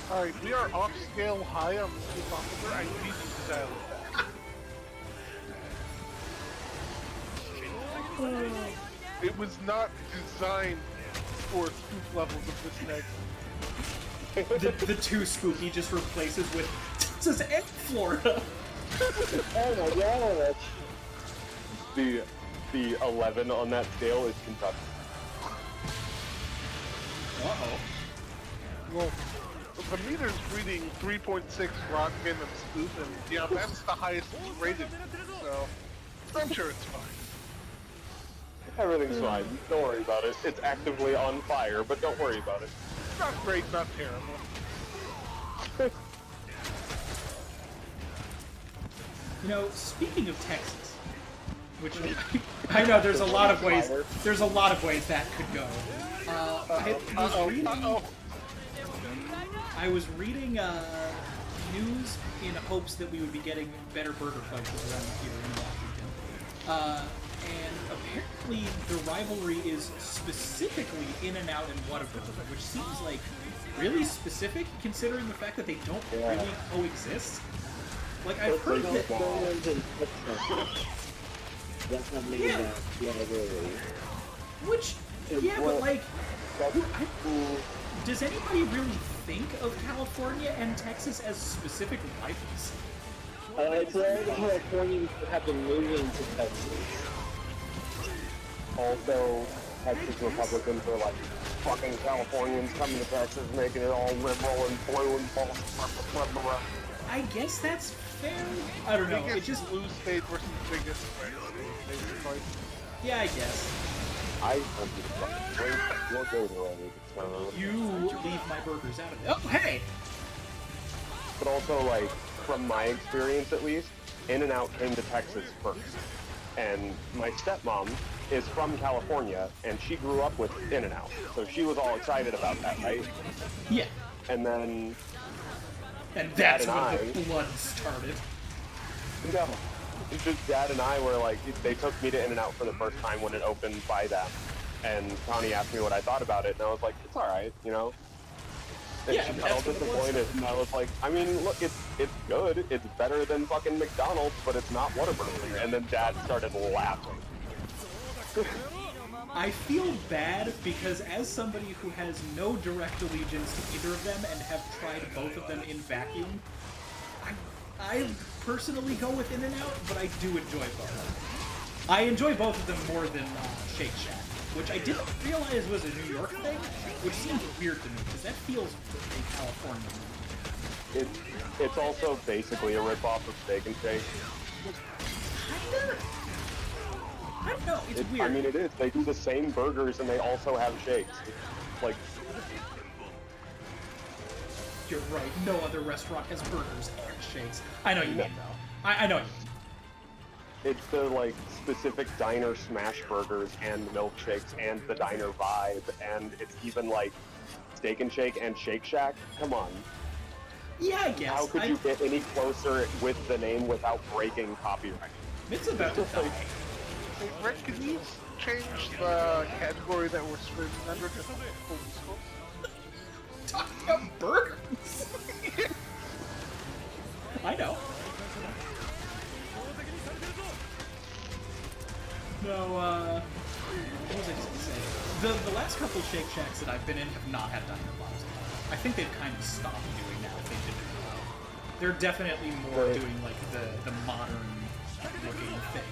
Alright, we are off scale high on the spookometer. I need to dial it back. It was not designed for spook levels of this next. The too spooky just replaces with Texas and Florida. Oh my god! The 11 on that scale is Kentucky. Uh-oh. Well, the meter's reading 3.6 rock venom spook, and yeah, that's the highest it's rated. So, I'm sure it's fine. Everything's fine. Don't worry about it. It's actively on fire, but don't worry about it. Not great, not terrible. You know, speaking of Texas, which I know there's a lot of ways. There's a lot of ways that could go. I was reading news in hopes that we would be getting better burger prices around here in Washington. And apparently the rivalry is specifically In-N-Out and Whataburger, which seems like really specific considering the fact that they don't really coexist. Like, I've heard that... Which, yeah, but like, does anybody really think of California and Texas as specific rivals? It's all the Californians that have been moving to Texas. Also, Texas Republicans are like, fucking Californians coming to Texas, making it all liberal and blue and blah, blah, blah, blah. I guess that's fair. I don't know. It just blue state versus biggest red state, basically. Yeah, I guess. I want you to fucking drink your Gatorade. You leave my burgers out of it. Oh, hey! But also, like, from my experience at least, In-N-Out came to Texas first. And my stepmom is from California, and she grew up with In-N-Out. So she was all excited about that, right? Yeah. And then... And that's when the blood started. No. It's just Dad and I were like, they took me to In-N-Out for the first time when it opened by them. And Connie asked me what I thought about it, and I was like, it's alright, you know? And yeah, she got all disappointed, and I was like, I mean, look, it's good. It's better than fucking McDonald's, but it's not Whataburger. And then Dad started laughing. I feel bad because as somebody who has no direct allegiance to either of them and have tried both of them in vacuum, I personally go with In-N-Out, but I do enjoy both. I enjoy both of them more than Shake Shack, which I didn't realize was a New York thing, which seems weird to me, because that feels very California. It's also basically a ripoff of Steak and Shake. Kinda? I don't know, it's weird. I mean, it is. They do the same burgers and they also have shakes. It's like... You're right, no other restaurant has burgers and shakes. I know you mean, though. I know you mean. It's the, like, specific diner smash burgers and milkshakes and the diner vibe, and it's even, like, Steak and Shake and Shake Shack. Come on. Yeah, I guess. How could you get any closer with the name without breaking copyright? It's about to die. Hey, Brett, can you change the category that we're streaming under to full scope? Talking about burgers! I know. No, what was I just gonna say? The last couple Shake Shacks that I've been in have not had diner bombs. I think they've kind of stopped doing that. They did it well. They're definitely more doing like the modern looking thing.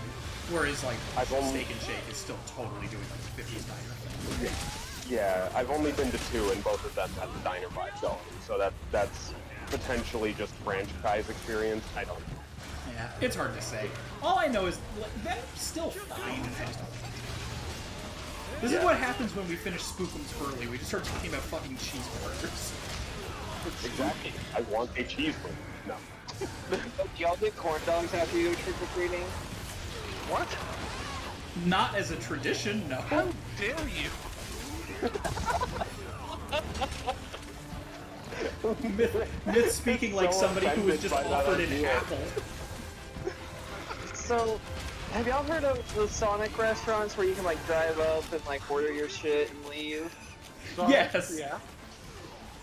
Whereas, like, Steak and Shake is still totally doing, like, the 50s diner thing. Yeah, I've only been to 2, and both of them have the diner vibe going. So that's potentially just franchise experience. I don't know. Yeah, it's hard to say. All I know is, like, they're still fine. I just don't like it. This is what happens when we finish Spookums early. We just start talking about fucking cheeseburgers. Exactly. I want a cheeseburger. No. Do y'all get corn dogs after you go trick-or-treating? What? Not as a tradition, no. How dare you? Myth speaking like somebody who was just offered an apple. So, have y'all heard of the Sonic restaurants where you can like drive up and like order your shit and leave? Yes. Yeah.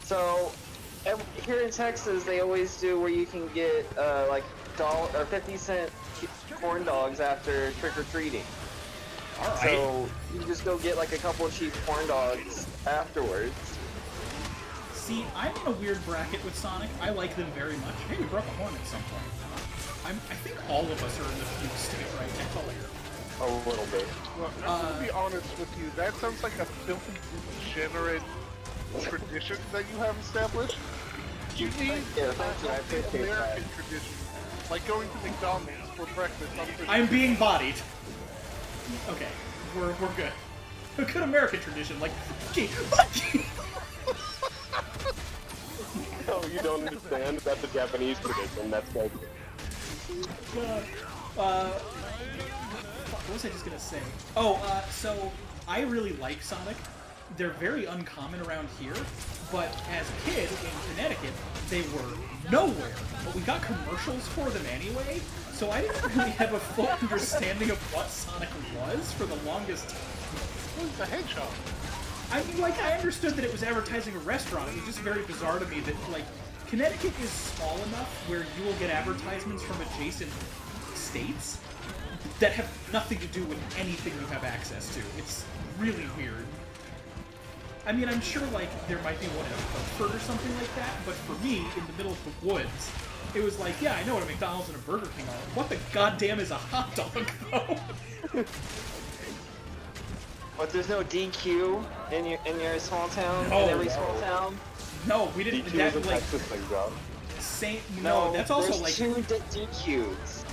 So, here in Texas, they always do where you can get like $1 or 50-cent corn dogs after trick-or-treating. Alright. So you just go get like a couple of cheap corn dogs afterwards. See, I'm in a weird bracket with Sonic. I like them very much. Hey, we broke a horn at some point. I think all of us are in the fugue state right now. A little bit. Well, I'm gonna be honest with you. That sounds like a filthy, degenerate tradition that you have established. You need American tradition, like going to McDonald's for breakfast on Christmas. I'm being bodied. Okay, we're good. A good American tradition, like, No, you don't understand. That's a Japanese tradition. That's good. What was I just gonna say? Oh, so I really like Sonic. They're very uncommon around here, but as a kid in Connecticut, they were nowhere. But we got commercials for them anyway, so I didn't really have a full understanding of what Sonic was for the longest time. Who's the hedgehog? I mean, like, I understood that it was advertising a restaurant. It was just very bizarre to me that, like, Connecticut is small enough where you will get advertisements from adjacent states that have nothing to do with anything you have access to. It's really weird. I mean, I'm sure, like, there might be one in Hartford or something like that, but for me, in the middle of the woods, it was like, yeah, I know what a McDonald's and a Burger King are. What the goddamn is a hot dog, though? But there's no DQ in your small town? No. In every small town? No, we didn't. DQ That, is a like, Texas thing, bro. no, that's also, there's like... two DQs.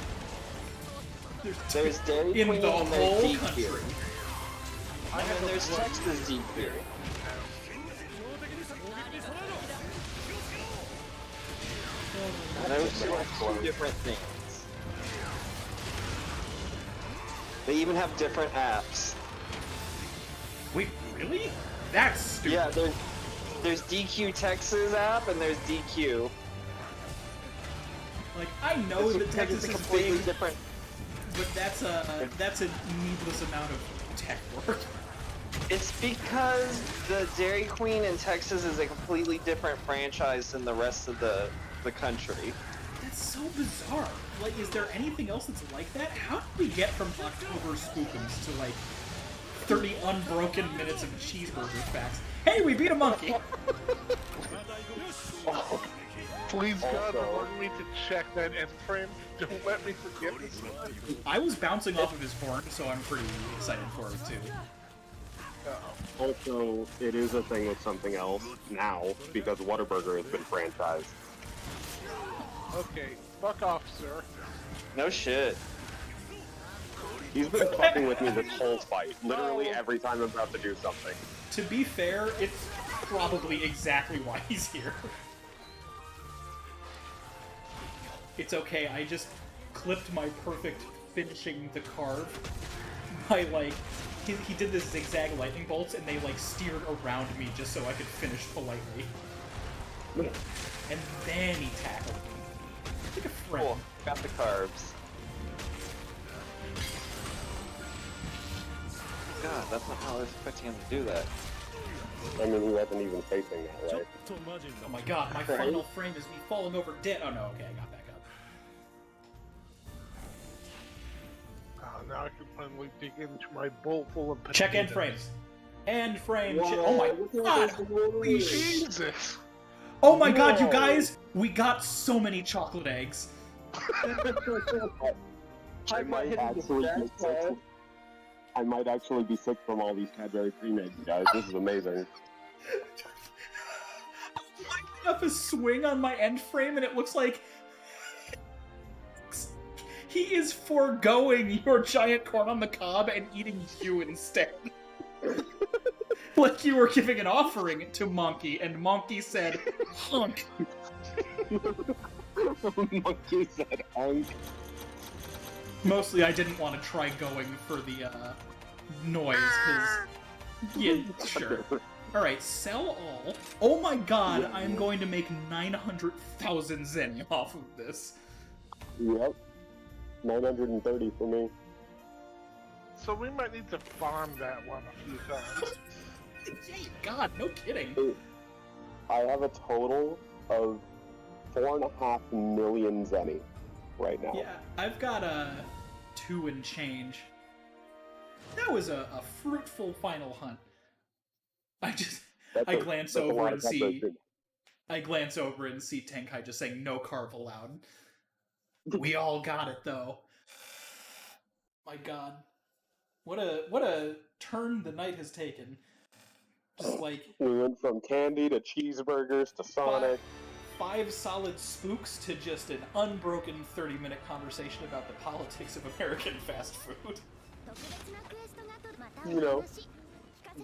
There's There's Dairy in Queen the and there's whole DQ. country. And then there's Texas DQ. And those two are two different things. They even have different apps. Wait, really? That's stupid. Yeah, there's DQ Texas app and there's DQ. Like, I know that Texas It's a is completely big, different. but that's a needless amount of tech work. It's because the Dairy Queen in Texas is a completely different franchise than the rest of the country. That's so bizarre. Like, is there anything else that's like that? How did we get from October Spookums to, like, 30 unbroken minutes of cheeseburger facts. Hey, we beat a monkey! Please, God, Also- remind me to check that end frame. Don't let me forget this one. I was bouncing off of his horn, so I'm pretty excited for it, too. Also, it is a thing with something else now, because Whataburger has been franchised. Okay, fuck off, sir. No shit. He's been fucking with me this whole fight, literally every time I'm about to do something. To be fair, it's probably exactly why he's here. It's okay, I just clipped my perfect finishing the carve by, like, he did this zigzag lightning bolts and they, like, steered around me just so I could finish politely. And then he tackled me. Like a friend. Cool. Got the carbs. God, that's not how I was expecting him to do that. I mean, he wasn't even facing that, right? Oh my god, my final frame is me falling over dead. Oh no, okay, I got back up. Now I can finally dig into my bowl full of potatoes. Check end frames. End frame. Oh my god. Holy shit. Jesus! Oh my god, you guys! We got so many chocolate eggs. I might actually be sick from all these Cadbury cream eggs, guys. This is amazing. I'm up a swing on my end frame and it looks like he is foregoing your giant corn on the cob and eating you instead. Like you were giving an offering to Monkey, and Monkey said, hunk. Monkey said hunk. Mostly I didn't want to try going for the, noise, because... Yeah, sure. Alright, sell all. Oh my god, I'm going to make 900,000 zen off of this. Yep. 930 for me. So we might need to farm that one a few times. God, no kidding. I have a total of 4.5 million zenny right now. Yeah, I've got a 2 and change. That was a fruitful final hunt. I glance over and see Tenkai just saying no carve allowed. We all got it though. My god. What a turn the night has taken. Just like we went from candy to cheeseburgers to Sonic. 5 solid spooks to just an unbroken 30-minute conversation about the politics of American fast food. You know,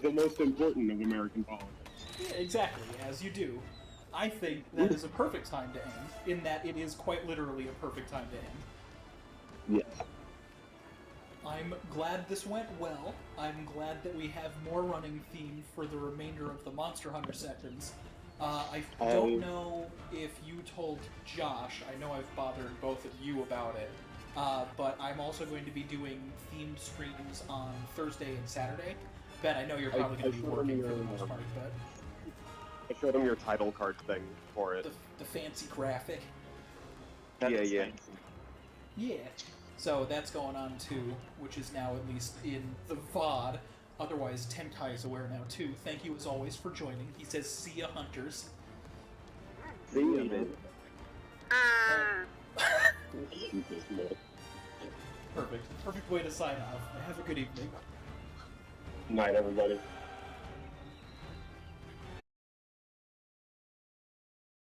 the most important of American politics. Yeah, exactly, as you do. I think that is a perfect time to end, in that it is quite literally a perfect time to end. Yes. I'm glad this went well. I'm glad that we have more running theme for the remainder of the Monster Hunter sections. I don't know if you told Josh, I know I've bothered both of you about it, but I'm also going to be doing themed streams on Thursday and Saturday. Ben, I know you're probably going to be working for the most part, but... I showed him your title card thing for it. The fancy graphic. Yeah. Yeah. So that's going on too, which is now at least in the VOD. Otherwise, Tenkai is aware now too. Thank you as always for joining. He says, see ya, hunters. See ya, man. Perfect. Perfect way to sign off. Have a good evening. Night, everybody.